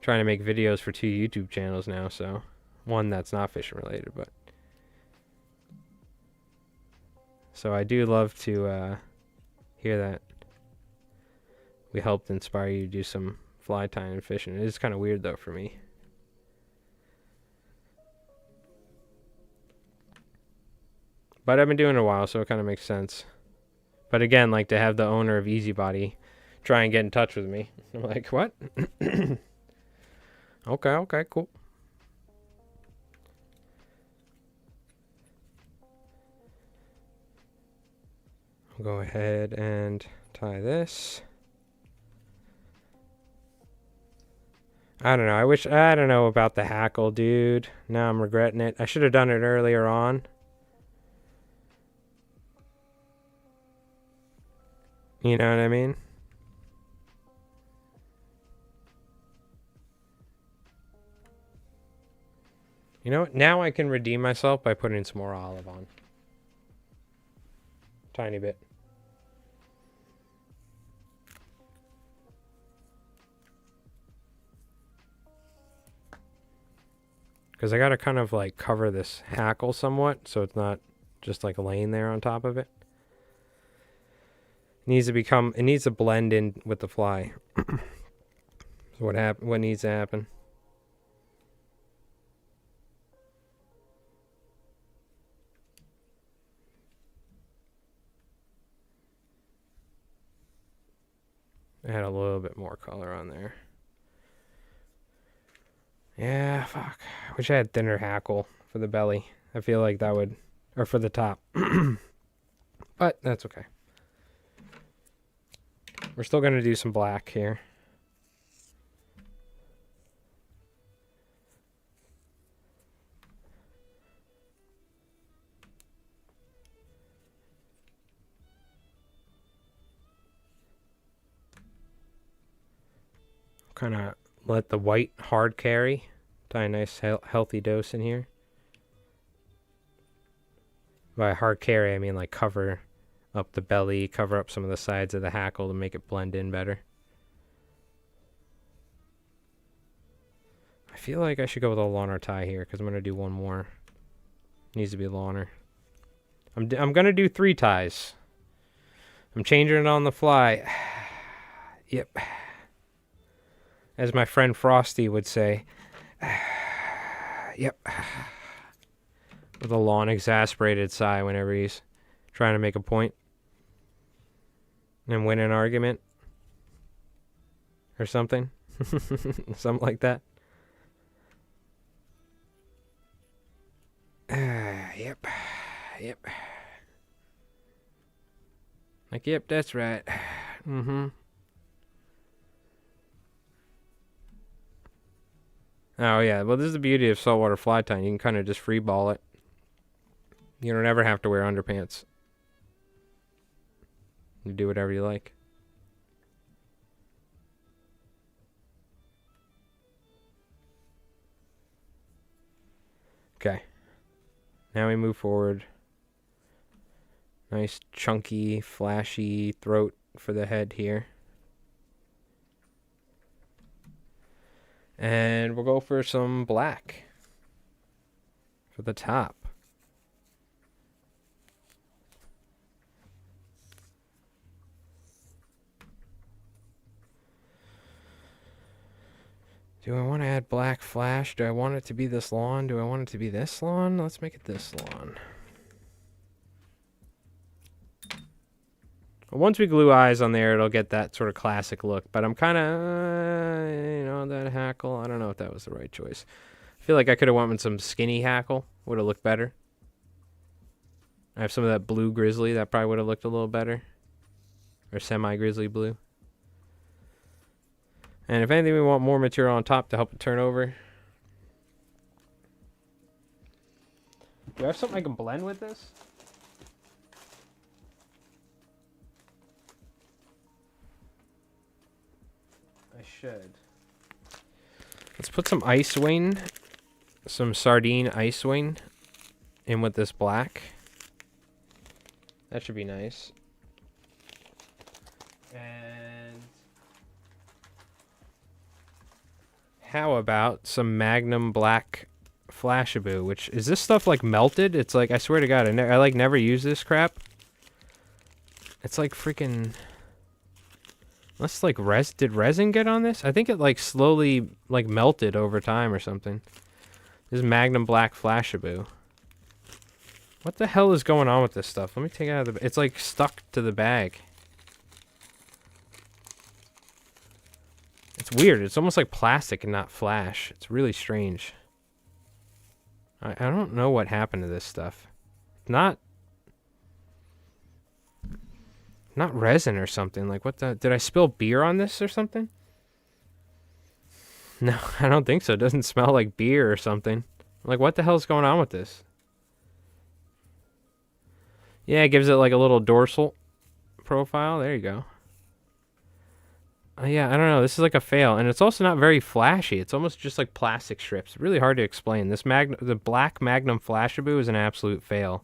trying to make videos for 2 YouTube channels now. So one that's not fishing related, but so I do love to hear that we helped inspire you to do some fly tying and fishing. It is kind of weird though for me. But I've been doing it a while, so it kind of makes sense. But again, like to have the owner of Easy Body try and get in touch with me. I'm like, what? Okay, cool. I'll go ahead and tie this. I don't know. I don't know about the hackle, dude. Now I'm regretting it. I should have done it earlier on. You know what I mean? You know what? Now I can redeem myself by putting some more olive on. Tiny bit. Because I got to kind of like cover this hackle somewhat, so it's not just like laying there on top of it. It needs to blend in with the fly. So what needs to happen? Add a little bit more color on there. Yeah, fuck. I wish I had thinner hackle for the belly. I feel like that would, or for the top. But that's okay. We're still going to do some black here. Kind of let the white hard carry. Tie a nice healthy dose in here. By hard carry, I mean like cover up the belly, cover up some of the sides of the hackle to make it blend in better. I feel like I should go with a longer tie here because I'm going to do one more. Needs to be longer. I'm going to do 3 ties. I'm changing it on the fly. Yep. As my friend Frosty would say. Yep. With a long, exasperated sigh whenever he's trying to make a point and win an argument or something. Something like that. Yep. Like, yep, that's right. Mm-hmm. Oh, yeah. Well, this is the beauty of saltwater fly tying. You can kind of just free ball it. You don't ever have to wear underpants. You do whatever you like. Okay. Now we move forward. Nice chunky, flashy throat for the head here. And we'll go for some black for the top. Do I want to add black flash? Do I want it to be this lawn? Do I want it to be this lawn? Let's make it this lawn. Once we glue eyes on there, it'll get that sort of classic look. But I'm kind of, that hackle. I don't know if that was the right choice. I feel like I could have went with some skinny hackle. Would have looked better. I have some of that blue grizzly. That probably would have looked a little better. Or semi-grizzly blue. And if anything, we want more material on top to help it turn over. Do I have something I can blend with this? I should. Let's put some ice wing, some sardine ice wing in with this black. That should be nice. And how about some Magnum Black Flashaboo? Which is this stuff like melted? It's like, I swear to God, I like never use this crap. It's like freaking. Unless like did resin get on this? I think it like slowly like melted over time or something. This is Magnum Black Flashaboo. What the hell is going on with this stuff? Let me take it out of the. It's like stuck to the bag. It's weird. It's almost like plastic and not flash. It's really strange. I don't know what happened to this stuff. Not resin or something. Like, what the? Did I spill beer on this or something? No, I don't think so. It doesn't smell like beer or something. Like, what the hell's going on with this? Yeah, it gives it like a little dorsal profile. There you go. Yeah, I don't know. This is like a fail. And it's also not very flashy. It's almost just like plastic strips. Really hard to explain. The black Magnum Flashaboo is an absolute fail.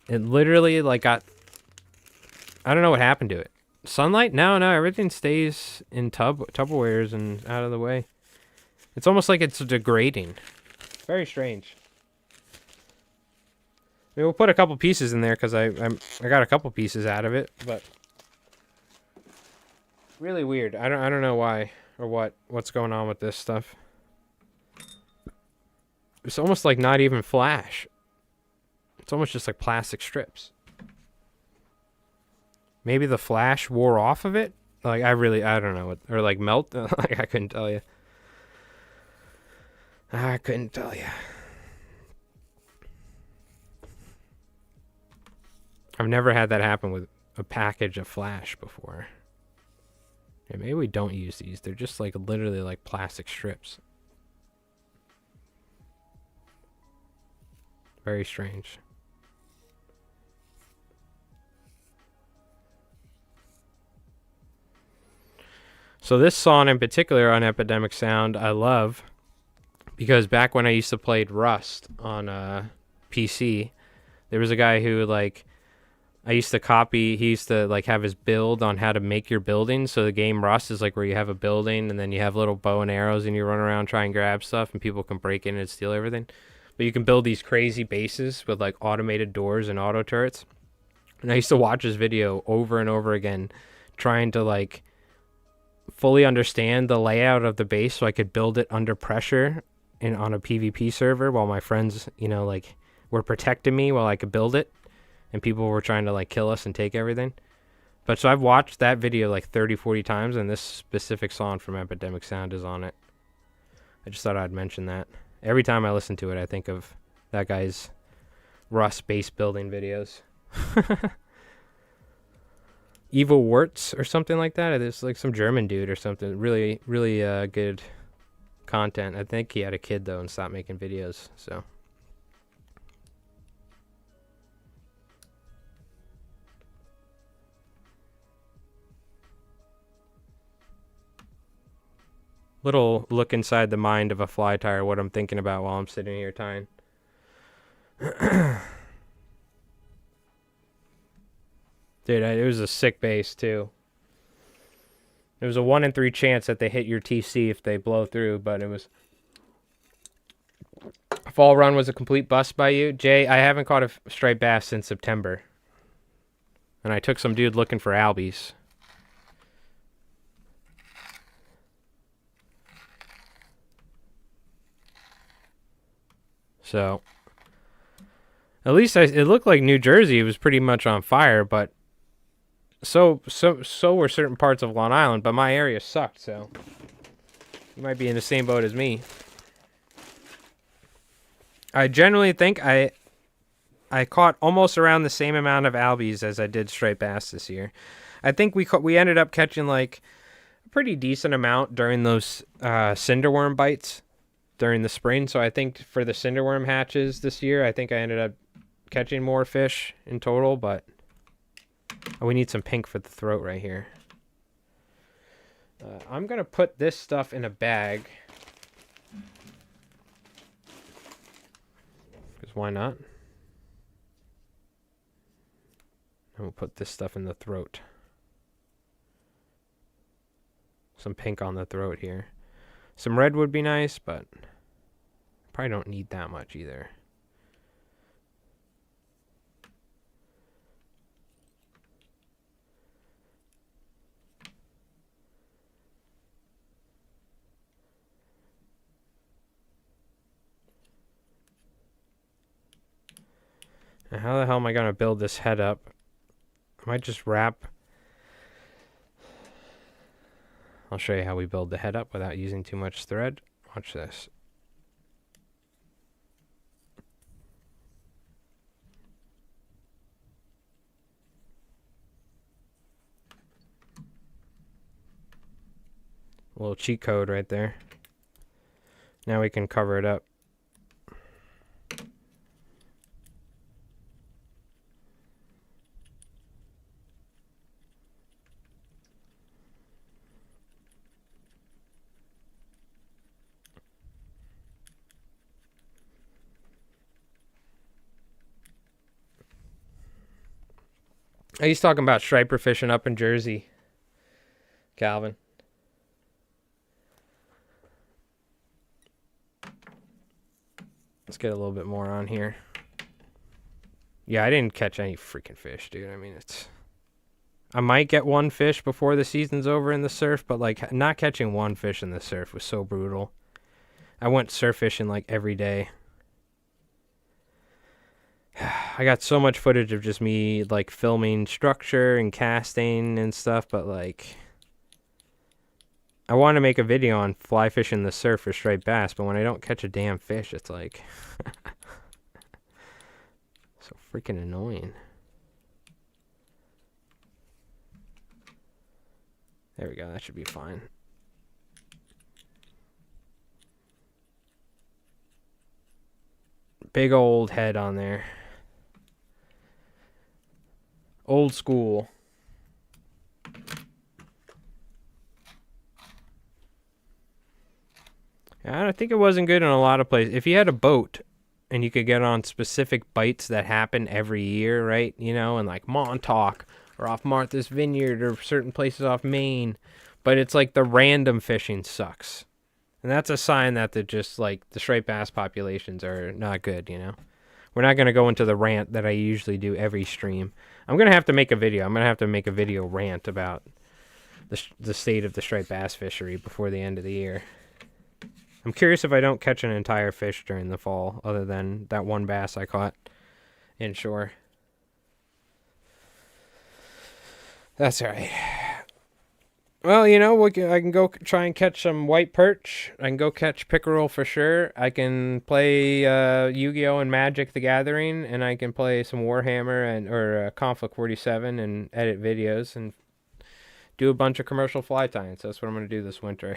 It literally like got. I don't know what happened to it. Sunlight? No, everything stays in Tupperwares and out of the way. It's almost like it's degrading. Very strange. I mean, we'll put a couple pieces in there because I got a couple pieces out of it, but really weird. I don't know why or what's going on with this stuff. It's almost like not even flash. It's almost just like plastic strips. Maybe the flash wore off of it? Like, I don't know. Or like melt? Like, I couldn't tell you. I couldn't tell you. I've never had that happen with a package of flash before. Yeah, maybe we don't use these. They're just like literally like plastic strips. Very strange. So this song in particular on Epidemic Sound, I love because back when I used to play Rust on PC, there was a guy who like I used to copy. He used to like have his build on how to make your building. So the game Rust is like where you have a building and then you have little bow and arrows and you run around try and grab stuff and people can break in and steal everything. But you can build these crazy bases with like automated doors and auto turrets. And I used to watch his video over and over again, trying to like fully understand the layout of the base so I could build it under pressure on a PvP server while my friends, like were protecting me while I could build it and people were trying to like kill us and take everything. But so I've watched that video like 30, 40 times and this specific song from Epidemic Sound is on it. I just thought I'd mention that. Every time I listen to it, I think of that guy's Rust base building videos. Evil Warts or something like that. It's like some German dude or something. Really, really good content. I think he had a kid though and stopped making videos. So. Little look inside the mind of a fly tyer, what I'm thinking about while I'm sitting here tying. Dude, it was a sick base too. There was a 1 in 3 chance that they hit your TC if they blow through, but it was... Fall run was a complete bust by you. Jay, I haven't caught a striped bass since September. And I took some dude looking for albies. So, at least it looked like New Jersey was pretty much on fire, but so were certain parts of Long Island, but my area sucked, so you might be in the same boat as me. I generally think I caught almost around the same amount of albies as I did striped bass this year. I think we ended up catching like a pretty decent amount during those cinderworm bites during the spring. So I think for the cinderworm hatches this year, I think I ended up catching more fish in total, but we need some pink for the throat right here. I'm going to put this stuff in a bag. Because why not? And we'll put this stuff in the throat. Some pink on the throat here. Some red would be nice, but probably don't need that much either. Now how the hell am I going to build this head up? I might just wrap... I'll show you how we build the head up without using too much thread. Watch this. A little cheat code right there. Now we can cover it up. He's talking about striper fishing up in Jersey, Calvin. Let's get a little bit more on here. Yeah, I didn't catch any freaking fish, dude. I mean, I might get one fish before the season's over in the surf, but like not catching one fish in the surf was so brutal. I went surf fishing like every day. I got so much footage of just me like filming structure and casting and stuff, but like I want to make a video on fly fishing the surf for striped bass, but when I don't catch a damn fish, it's like so freaking annoying. There we go, that should be fine. Big old head on there. Old school. I think it wasn't good in a lot of places. If you had a boat and you could get on specific bites that happen every year, right? You know, in like Montauk or off Martha's Vineyard or certain places off Maine. But it's like the random fishing sucks. And that's a sign that the striped bass populations are not good, you know? We're not going to go into the rant that I usually do every stream. I'm going to have to make a video. I'm going to have to make a video rant about the state of the striped bass fishery before the end of the year. I'm curious if I don't catch an entire fish during the fall, other than that one bass I caught inshore. That's all right. Well, I can go try and catch some white perch. I can go catch pickerel for sure. I can play Yu-Gi-Oh! And Magic: The Gathering, and I can play some Warhammer or Conflict 47 and edit videos and do a bunch of commercial fly tying. So that's what I'm gonna do this winter.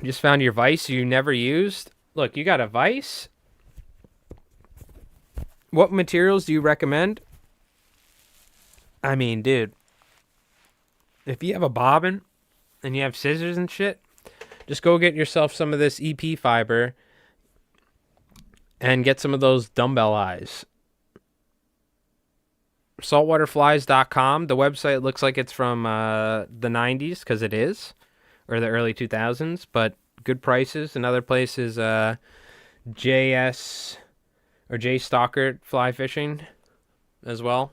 Just found your vise you never used. Look, you got a vise. What materials do you recommend? I mean, dude, if you have a bobbin and you have scissors and shit, just go get yourself some of this EP fiber and get some of those dumbbell eyes. Saltwaterflies.com. The website looks like it's from the 90s, because it is, or the early 2000s, but good prices. Another place is JS or J Stalker Fly Fishing as well.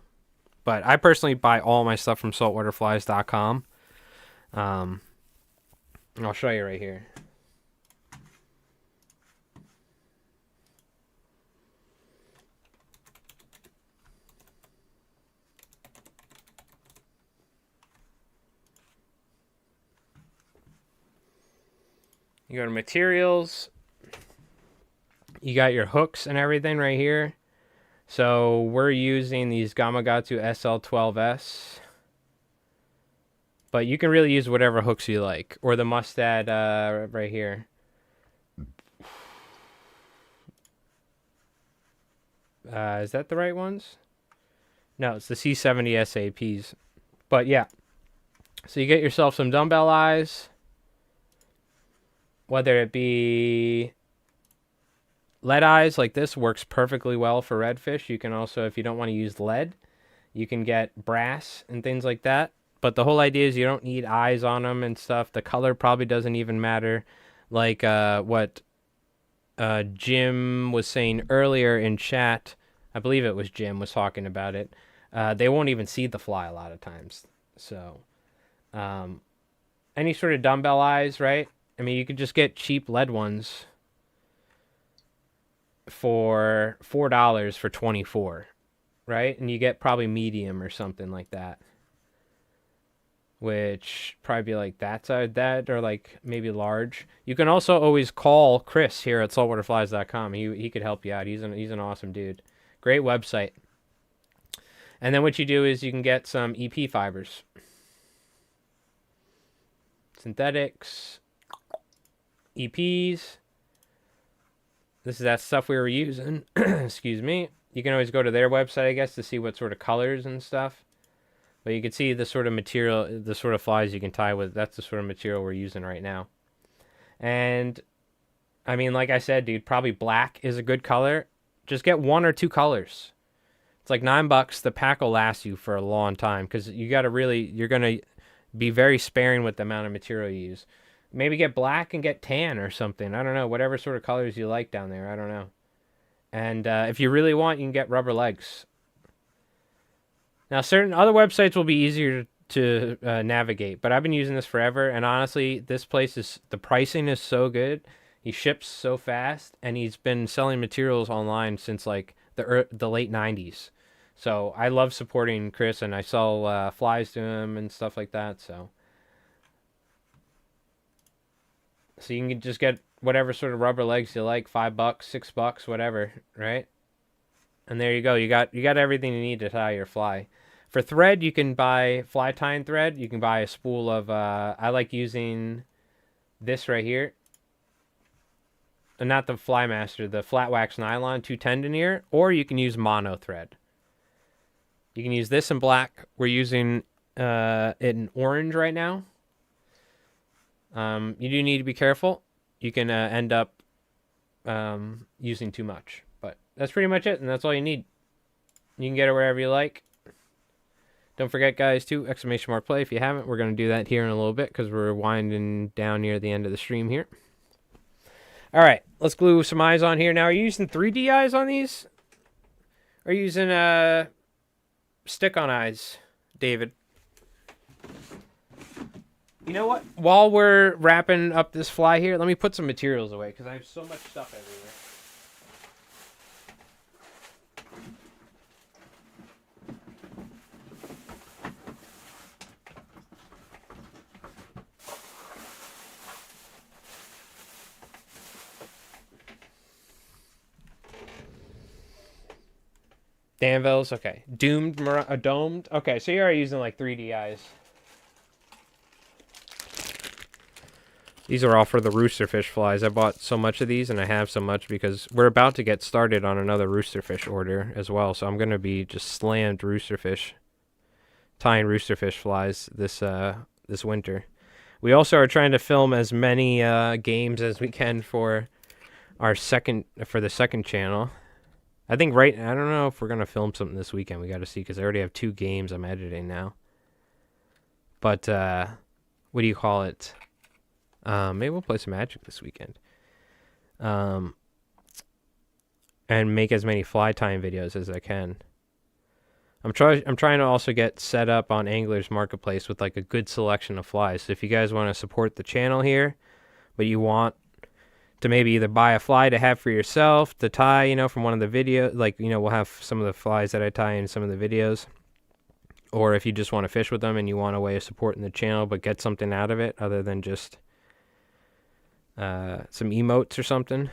But I personally buy all my stuff from saltwaterflies.com. I'll show you right here. You go to materials. You got your hooks and everything right here. So we're using these Gamakatsu SL12S. But you can really use whatever hooks you like. Or the Mustad right here. Is that the right ones? No, it's the C70 SAPs. But yeah. So you get yourself some dumbbell eyes. Whether it be lead eyes like this, works perfectly well for redfish. You can also, if you don't want to use lead, you can get brass and things like that. But the whole idea is you don't need eyes on them and stuff. The color probably doesn't even matter. Like what Jim was saying earlier in chat, I believe it was Jim was talking about it. They won't even see the fly a lot of times. So any sort of dumbbell eyes, right? I mean, you could just get cheap lead ones for $4 for 24, right? And you get probably medium or something like that, which probably be like that or like maybe large. You can also always call Chris here at saltwaterflies.com. He could help you out. He's an awesome dude. Great website. And then what you do is you can get some EP fibers, synthetics, EPs. This is that stuff we were using. Excuse me. You can always go to their website, I guess, to see what sort of colors and stuff. But you can see the sort of material, the sort of flies you can tie with. That's the sort of material we're using right now. And, I mean, like I said, dude, probably black is a good color. Just get 1 or 2 colors. It's like $9. The pack will last you for a long time, because you're going to be very sparing with the amount of material you use. Maybe get black and get tan or something. I don't know. Whatever sort of colors you like down there. I don't know. And if you really want, you can get rubber legs. Now, certain other websites will be easier to navigate, but I've been using this forever. And honestly, this place the pricing is so good. He ships so fast, and he's been selling materials online since like the late 90s. So I love supporting Chris, and I sell flies to him and stuff like that. So you can just get whatever sort of rubber legs you like, $5, $6, whatever, right? And there you go. You got everything you need to tie your fly. For thread, you can buy fly tying thread. You can buy a spool of, I like using this right here. Not the Fly Master, the flat wax nylon 210 denier, or you can use mono thread. You can use this in black. We're using it in orange right now. You do need to be careful. You can end up using too much. But that's pretty much it, and that's all you need. You can get it wherever you like. Don't forget, guys, too, ! play if you haven't. We're going to do that here in a little bit because we're winding down near the end of the stream here. All right, let's glue some eyes on here. Now, are you using 3D eyes on these? Or are you using stick-on eyes, David? You know what? While we're wrapping up this fly here, let me put some materials away because I have so much stuff everywhere. Danville's, okay. Domed. Okay, so you're already using like 3D eyes. These are all for the roosterfish flies. I bought so much of these, and I have so much because we're about to get started on another roosterfish order as well. So I'm going to be just slammed tying roosterfish flies this winter. We also are trying to film as many games as we can for the second channel. I don't know if we're going to film something this weekend. We got to see because I already have 2 games I'm editing now. But what do you call it? Maybe we'll play some Magic this weekend. And make as many fly tying videos as I can. I'm trying to also get set up on Angler's Marketplace with like a good selection of flies. So if you guys want to support the channel here, but you want to maybe either buy a fly to have for yourself to tie, from one of the videos, we'll have some of the flies that I tie in some of the videos. Or if you just want to fish with them and you want a way of supporting the channel but get something out of it other than just some emotes or something,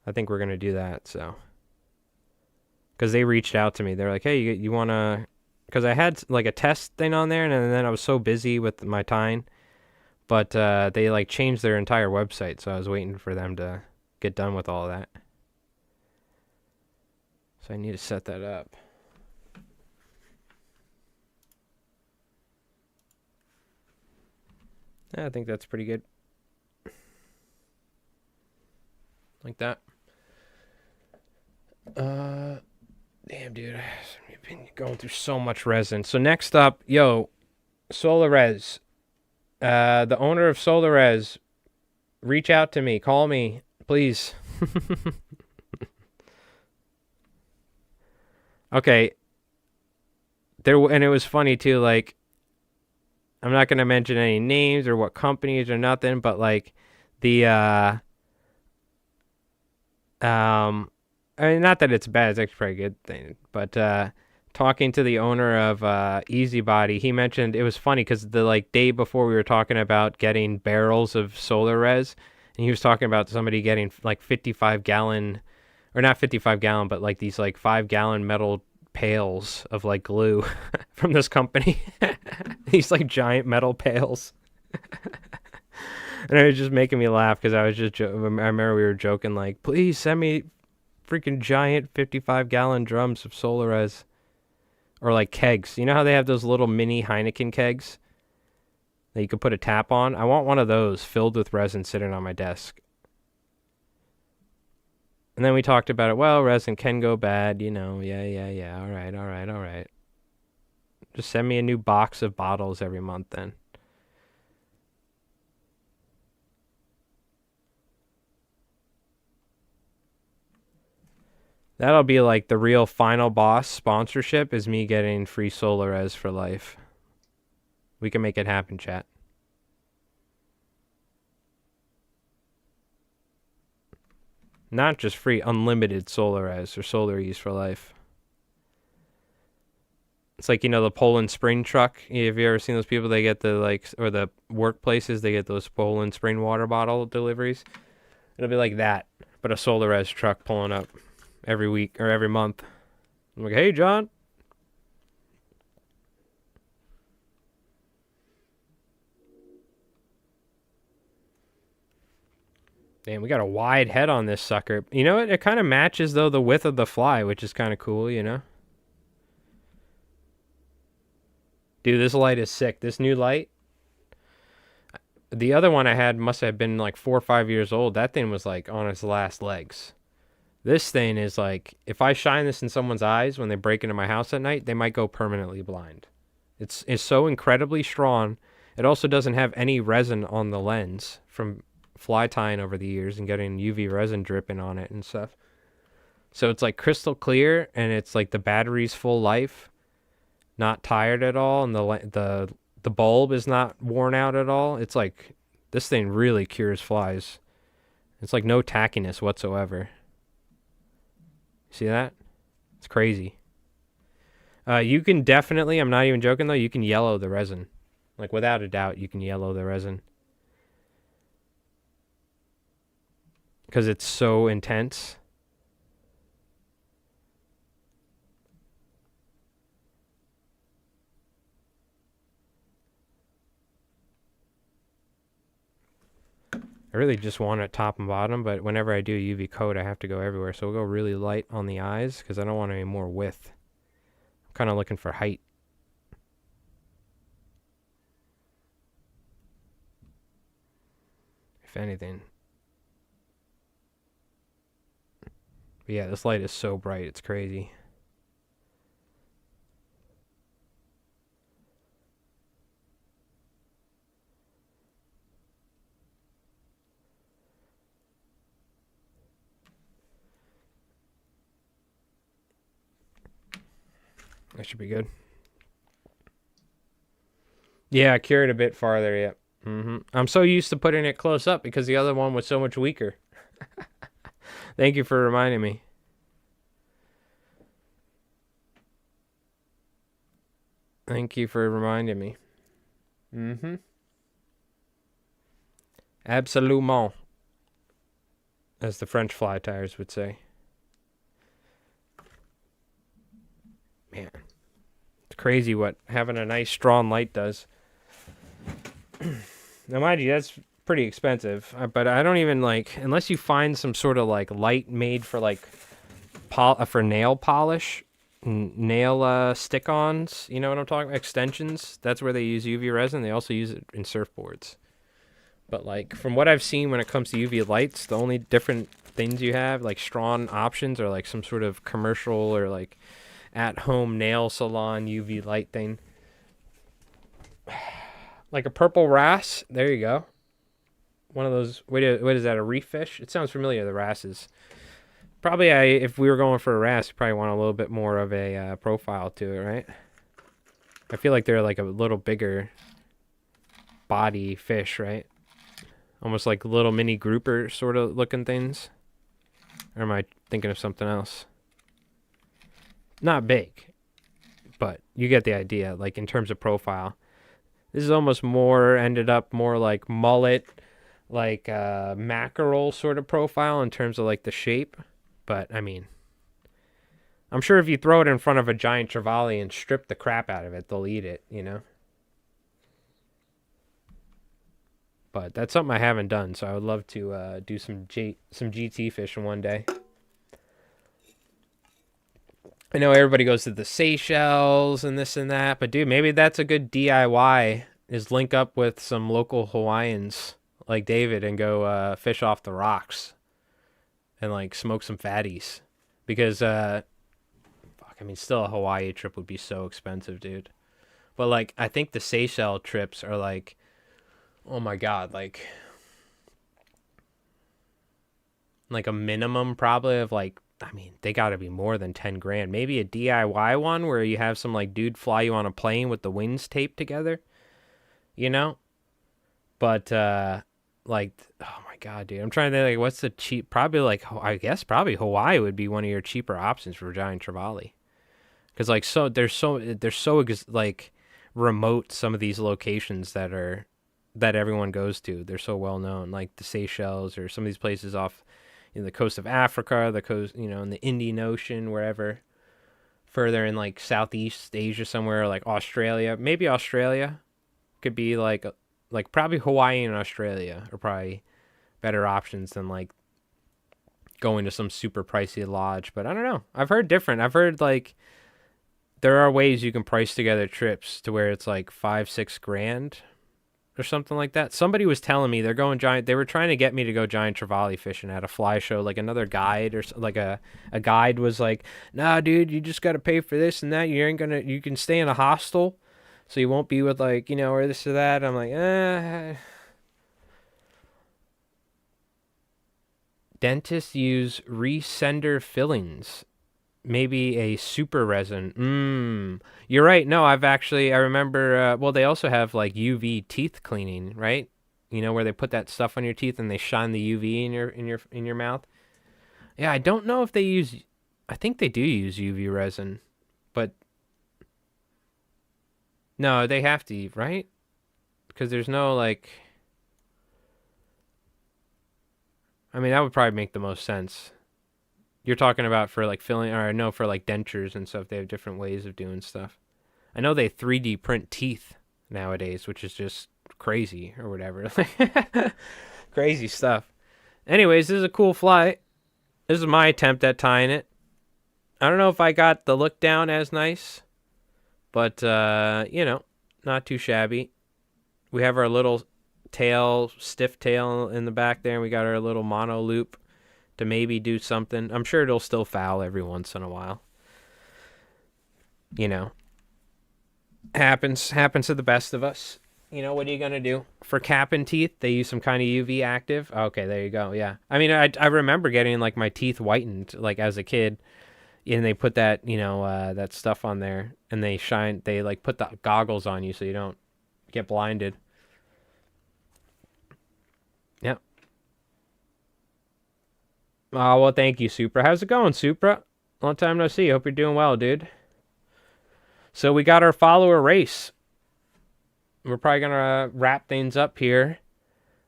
I think we're going to do that, so. Because they reached out to me. They're like, hey, you want to... Because I had like a test thing on there, and then I was so busy with my tying. But they like changed their entire website, so I was waiting for them to get done with all of that. So I need to set that up. Yeah, I think that's pretty good. Like that. Damn, dude. I've been going through so much resin. So next up, SolarRes. The owner of SolarRes, reach out to me. Call me, please. Okay. And it was funny, too, like, I'm not going to mention any names or what companies or nothing, but, like, I mean, not that it's bad, it's actually a pretty good thing, but talking to the owner of EasyBody, he mentioned it was funny because the day before we were talking about getting barrels of SolarRes, and he was talking about somebody getting like 55-gallon, or not 55-gallon, but like these like 5-gallon metal pails of like glue from this company. These like giant metal pails. And it was just making me laugh because I remember we were joking like, please send me freaking giant 55-gallon drums of SolarRes. Or like kegs. You know how they have those little mini Heineken kegs that you could put a tap on? I want one of those filled with resin sitting on my desk. And then we talked about it. Well, resin can go bad, Yeah. All right. Just send me a new box of bottles every month then. That'll be like the real final boss sponsorship is me getting free SolarRes for life. We can make it happen, chat. Not just free, unlimited SolarRes or SolarEase for life. It's like, the Poland Spring truck. Have you ever seen those people? They get or the workplaces, they get those Poland Spring water bottle deliveries. It'll be like that, but a SolarRes truck pulling up every week or every month. I'm like, hey, John. Damn, we got a wide head on this sucker. You know what? It kind of matches, though, the width of the fly, which is kind of cool, Dude, this light is sick. This new light. The other one I had must have been like 4 or 5 years old. That thing was like on its last legs. This thing is like, if I shine this in someone's eyes when they break into my house at night, they might go permanently blind. It's so incredibly strong. It also doesn't have any resin on the lens from fly tying over the years and getting UV resin dripping on it and stuff. So it's like crystal clear, and it's like the battery's full life, not tired at all, and the bulb is not worn out at all. It's like, this thing really cures flies. It's like no tackiness whatsoever. See that? It's crazy. You can definitely, I'm not even joking though, you can yellow the resin. Like without a doubt, you can yellow the resin. Because it's so intense. I really just want it top and bottom, but whenever I do UV coat, I have to go everywhere. So we'll go really light on the eyes because I don't want any more width. I'm kind of looking for height. If anything. But yeah, this light is so bright, it's crazy. That should be good. Yeah, I cured a bit farther, yep. I'm so used to putting it close up because the other one was so much weaker. Thank you for reminding me. Thank you for reminding me. Absolument. As the French fly tires would say. Man. It's crazy what having a nice strong light does. Now, mind you, that's pretty expensive. But I don't even like, unless you find some sort of like light made for like for nail polish, nail stick-ons. You know what I'm talking about? Extensions. That's where they use UV resin. They also use it in surfboards. But like from what I've seen when it comes to UV lights, the only different things you have, like strong options, are like some sort of commercial or like at-home nail salon UV light thing. Like a purple wrasse. There you go. One of those. What is that? A reef fish? It sounds familiar. The wrasses. Probably, if we were going for a wrasse, you probably want a little bit more of a profile to it, right? I feel like they're like a little bigger body fish, right? Almost like little mini grouper sort of looking things. Or am I thinking of something else? Not big, but you get the idea. Like in terms of profile. This is almost ended up more like mullet, like mackerel sort of profile in terms of like the shape. But I mean, I'm sure if you throw it in front of a giant trevally and strip the crap out of it, they'll eat it, you know? But that's something I haven't done, so I would love to do some GT fishing one day. I know everybody goes to the Seychelles and this and that, but dude, maybe that's a good DIY, is link up with some local Hawaiians like David and go fish off the rocks and like smoke some fatties. Because, still a Hawaii trip would be so expensive, dude. But like, I think the Seychelles trips are like, oh my God, like a minimum probably of like, they got to be more than 10 grand. Maybe a DIY one where you have some like dude fly you on a plane with the wings taped together, you know? But like, oh my God, dude, I'm trying to think, like, what's the cheap? Probably like, I guess probably Hawaii would be one of your cheaper options for giant trevally, because like they're so like remote. Some of these locations that everyone goes to, they're so well known, like the Seychelles or some of these places off the coast of Africa, the coast, in the Indian Ocean, wherever, further in like Southeast Asia somewhere, like Australia. Maybe Australia could be like probably Hawaii and Australia are probably better options than like going to some super pricey lodge. But I don't know. I've heard different. I've heard like there are ways you can price together trips to where it's like 5-6 grand or something like that. Somebody was telling me they're going giant. They were trying to get me to go giant trevally fishing at a fly show. Like another guide or like a guide was like, "Nah, dude, you just got to pay for this and that. You can stay in a hostel, so you won't be with like, or this or that." I'm like, Dentists use resender fillings. Maybe a super resin. You're right. No, I remember, they also have like UV teeth cleaning, right? Where they put that stuff on your teeth and they shine the UV in your mouth. Yeah, I don't know if I think they do use UV resin, but no, they have to, right? Because there's no like, that would probably make the most sense. You're talking about for like filling, or no, for like dentures and stuff. They have different ways of doing stuff. I know they 3D print teeth nowadays, which is just crazy or whatever. Crazy stuff. Anyways, this is a cool fly. This is my attempt at tying it. I don't know if I got the look down as nice, but, you know, not too shabby. We have our little tail, stiff tail in the back there, and we got our little mono loop to maybe do something. I'm sure it'll still foul every once in a while. You know, happens to the best of us. You know, what are you going to do? For cap and teeth, they use some kind of UV active. Okay, there you go, yeah. I mean, I remember getting, like, my teeth whitened, like, as a kid. And they put that, you know, that stuff on there. And they, like, put the goggles on you so you don't get blinded. Yep. Oh, well, thank you, Supra. How's it going, Supra? Long time no see. Hope you're doing well, dude. So we got our follower race. We're probably going to wrap things up here.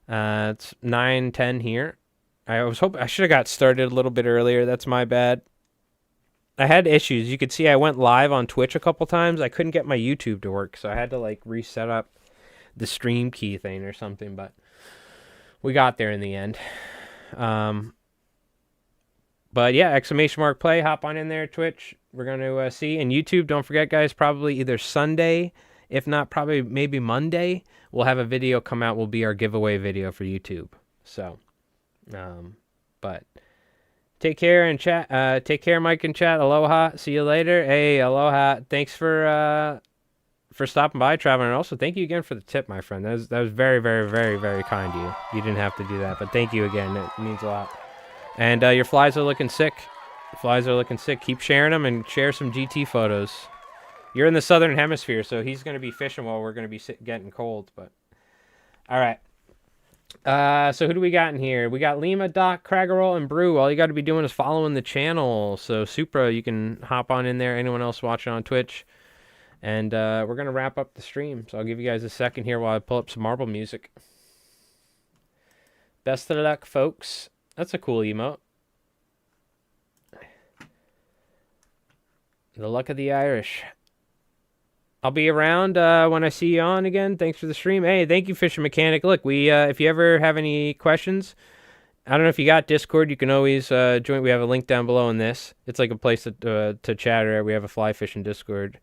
It's 9:10 here. I should have got started a little bit earlier. That's my bad. I had issues. You could see I went live on Twitch a couple times. I couldn't get my YouTube to work, so I had to, like, reset up the stream key thing or something, but we got there in the end. But yeah, !play, hop on in there, Twitch. We're going to see. And YouTube, don't forget, guys, probably either Sunday, if not probably maybe Monday, we'll have a video come out. Will be our giveaway video for YouTube. So, but take care and chat. Take care, Mike and chat. Aloha. See you later. Hey, aloha. Thanks for stopping by, traveling. And also, thank you again for the tip, my friend. That was very, very, very, very kind of you. You didn't have to do that, but thank you again. It means a lot. And your flies are looking sick. Flies are looking sick. Keep sharing them and share some GT photos. You're in the southern hemisphere, so he's going to be fishing while we're going to be getting cold. But all right. So who do we got in here? We got Lima, Doc, Craggerroll, and Brew. All you got to be doing is following the channel. So Supra, you can hop on in there. Anyone else watching on Twitch? And we're going to wrap up the stream. So I'll give you guys a second here while I pull up some marble music. Best of luck, folks. That's a cool emote. The luck of the Irish. I'll be around when I see you on again. Thanks for the stream. Hey, thank you, Fisher Mechanic. Look, if you ever have any questions, I don't know if you got Discord. You can always join. We have a link down below in this. It's like a place to chat. We have a fly fishing Discord.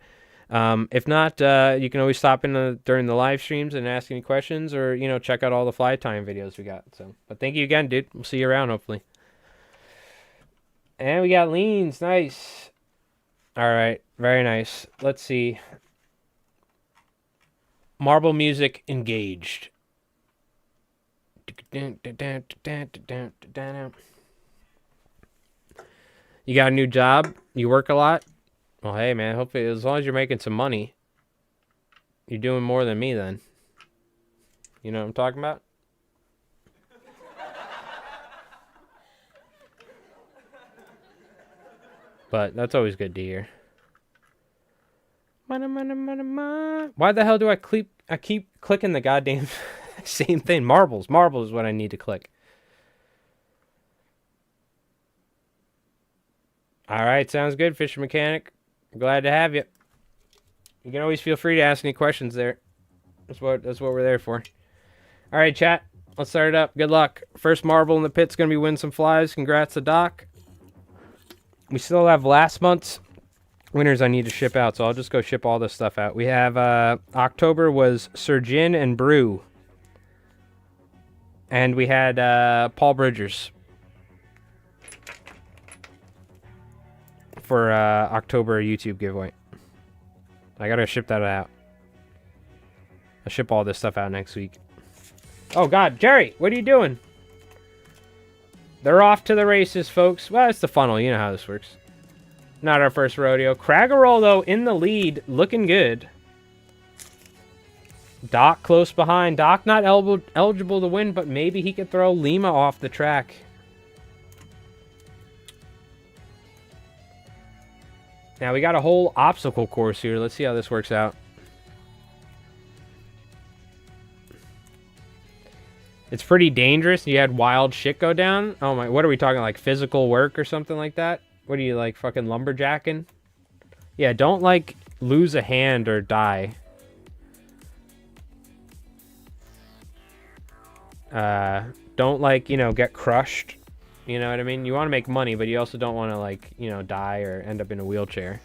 If not, you can always stop in during the live streams and ask any questions, or check out all the fly time videos we got. So, but thank you again, dude. We'll see you around hopefully. And we got leans, nice. All right, very nice. Let's see. Marble music engaged. You got a new job? You work a lot? Well, hey, man, hopefully, as long as you're making some money, you're doing more than me then. You know what I'm talking about? But that's always good to hear. Why the hell do I keep clicking the goddamn same thing? Marbles. Marbles is what I need to click. All right, sounds good, Fisher Mechanic. Glad to have you. You can always feel free to ask any questions there. That's what we're there for. All right, chat. Let's start it up. Good luck. First marble in the pit's going to be win some flies. Congrats to Doc. We still have last month's winners I need to ship out, so I'll just go ship all this stuff out. We have October was Sir Gin and Brew. And we had Paul Bridgers for October YouTube giveaway. I gotta ship that out. I'll ship all this stuff out next week. Oh God, Jerry, what are you doing? They're off to the races, folks. Well, it's the funnel. You know how this works. Not our first rodeo. Craggerroll, though, in the lead. Looking good. Doc close behind. Doc not eligible to win, but maybe he could throw Lima off the track. Now, we got a whole obstacle course here. Let's see how this works out. It's pretty dangerous. You had wild shit go down. Oh my, what are we talking, like physical work or something like that? What are you, like fucking lumberjacking? Yeah, don't like lose a hand or die. Don't, like, get crushed. You know what I mean? You want to make money, but you also don't want to, like, die or end up in a wheelchair.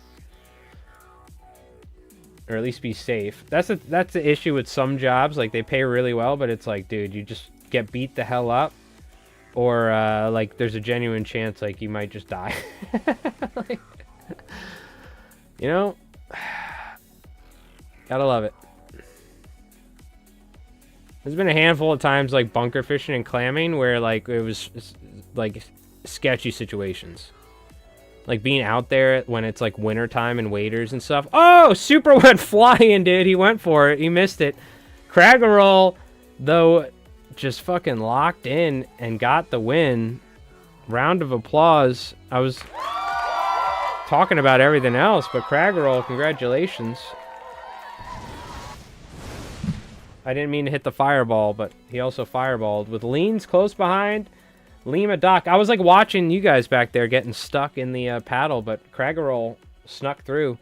Or at least be safe. That's the issue with some jobs. Like, they pay really well, but it's like, dude, you just get beat the hell up. Or, like, there's a genuine chance, like, you might just die. Like, gotta love it. There's been a handful of times, like, bunker fishing and clamming where, like, it was, like, sketchy situations. Like, being out there when it's, like, wintertime and waders and stuff. Oh, Super went flying, dude. He went for it. He missed it. Craggerroll, though, just fucking locked in and got the win. Round of applause. I was talking about everything else, but Craggerroll, congratulations. I didn't mean to hit the fireball, but he also fireballed with Leans close behind. Lima Doc. I was like watching you guys back there getting stuck in the paddle, but Craggerroll snuck through.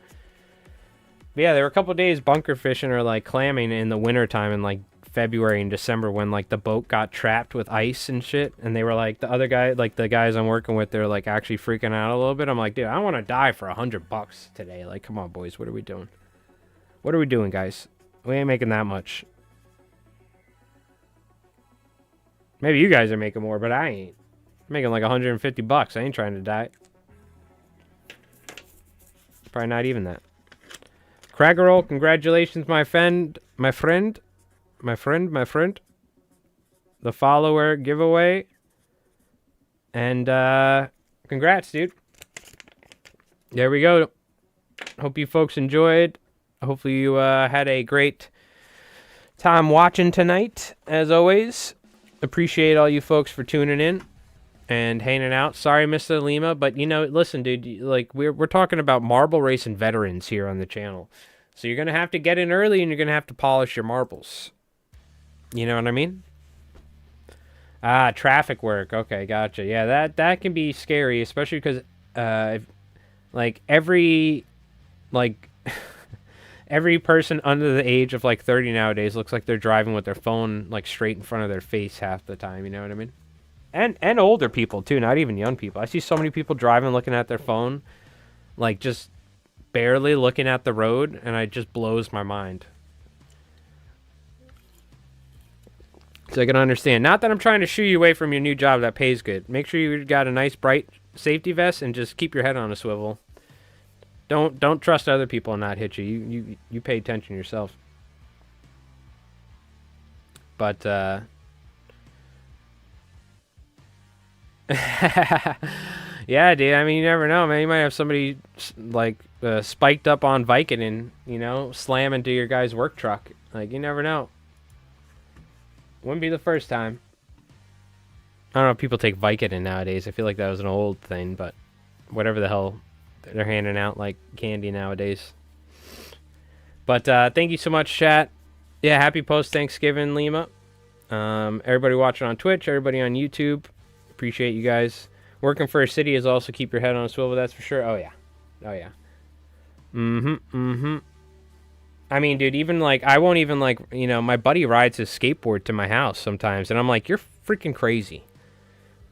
But yeah, there were a couple days bunker fishing or like clamming in the wintertime in like February and December when like the boat got trapped with ice and shit. And they were like, the other guy, like the guys I'm working with, they're like actually freaking out a little bit. I'm like, dude, I want to die for $100 today. Like, come on, boys. What are we doing? What are we doing, guys? We ain't making that much. Maybe you guys are making more, but I ain't. I'm making like $150. I ain't trying to die. Probably not even that. Craggerroll, congratulations, my friend. My friend. The follower giveaway. And congrats, dude. There we go. Hope you folks enjoyed. Hopefully you had a great time watching tonight, as always. Appreciate all you folks for tuning in and hanging out. Sorry, Mr. Lima, but listen, dude, like we're talking about marble racing veterans here on the channel. So you're gonna have to get in early and you're gonna have to polish your marbles. You know what I mean? Ah, traffic work. Okay, gotcha. Yeah, that can be scary, especially because every person under the age of like 30 nowadays looks like they're driving with their phone like straight in front of their face half the time, you know what I mean? And older people too, not even young people. I see so many people driving looking at their phone, like just barely looking at the road, and it just blows my mind. So I can understand. Not that I'm trying to shoo you away from your new job that pays good. Make sure you got a nice bright safety vest and just keep your head on a swivel. Don't trust other people and not hit you. You pay attention yourself. But yeah, dude. I mean, you never know, man. You might have somebody like spiked up on Vicodin, slam into your guy's work truck. Like, you never know. Wouldn't be the first time. I don't know if people take Vicodin nowadays. I feel like that was an old thing, but whatever the hell. They're handing out like candy nowadays. But thank you so much, chat. Yeah, happy post-Thanksgiving, Lima. Everybody watching on Twitch, everybody on YouTube. Appreciate you guys. Working for a city is also keep your head on a swivel, that's for sure. Oh, yeah. Oh, yeah. I mean, dude, even like, I won't even like, my buddy rides his skateboard to my house sometimes. And I'm like, you're freaking crazy.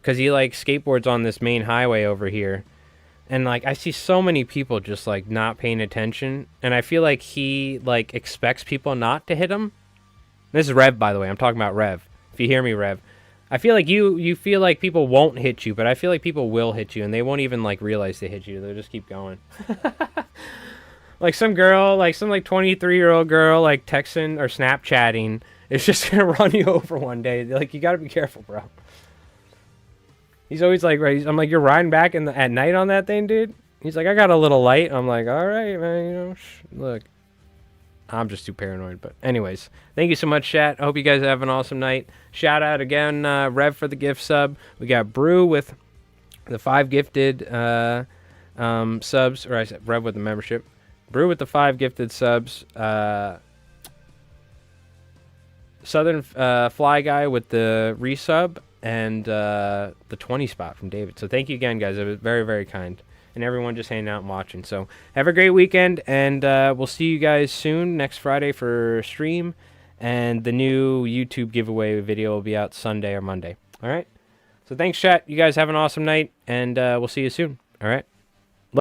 Because he like skateboards on this main highway over here. And, like, I see so many people just, like, not paying attention. And I feel like he, like, expects people not to hit him. This is Rev, by the way. I'm talking about Rev. If you hear me, Rev. I feel like you feel like people won't hit you. But I feel like people will hit you. And they won't even, like, realize they hit you. They'll just keep going. Like, some girl, like, some, like, 23-year-old girl, like, texting or Snapchatting is just going to run you over one day. Like, you got to be careful, bro. He's always like, right, I'm like, you're riding back at night on that thing, dude? He's like, I got a little light. I'm like, all right, man, look. I'm just too paranoid. But anyways, thank you so much, chat. I hope you guys have an awesome night. Shout out again, Rev for the gift sub. We got Brew with the 5 gifted subs. Or I said Rev with the membership. Brew with the 5 gifted subs. Southern Fly Guy with the resub. And the 20 spot from David. So thank you again, guys. It was very, very kind. And everyone just hanging out and watching. So have a great weekend. And we'll see you guys soon next Friday for stream. And the new YouTube giveaway video will be out Sunday or Monday. All right. So thanks, chat. You guys have an awesome night, and we'll see you soon. All right.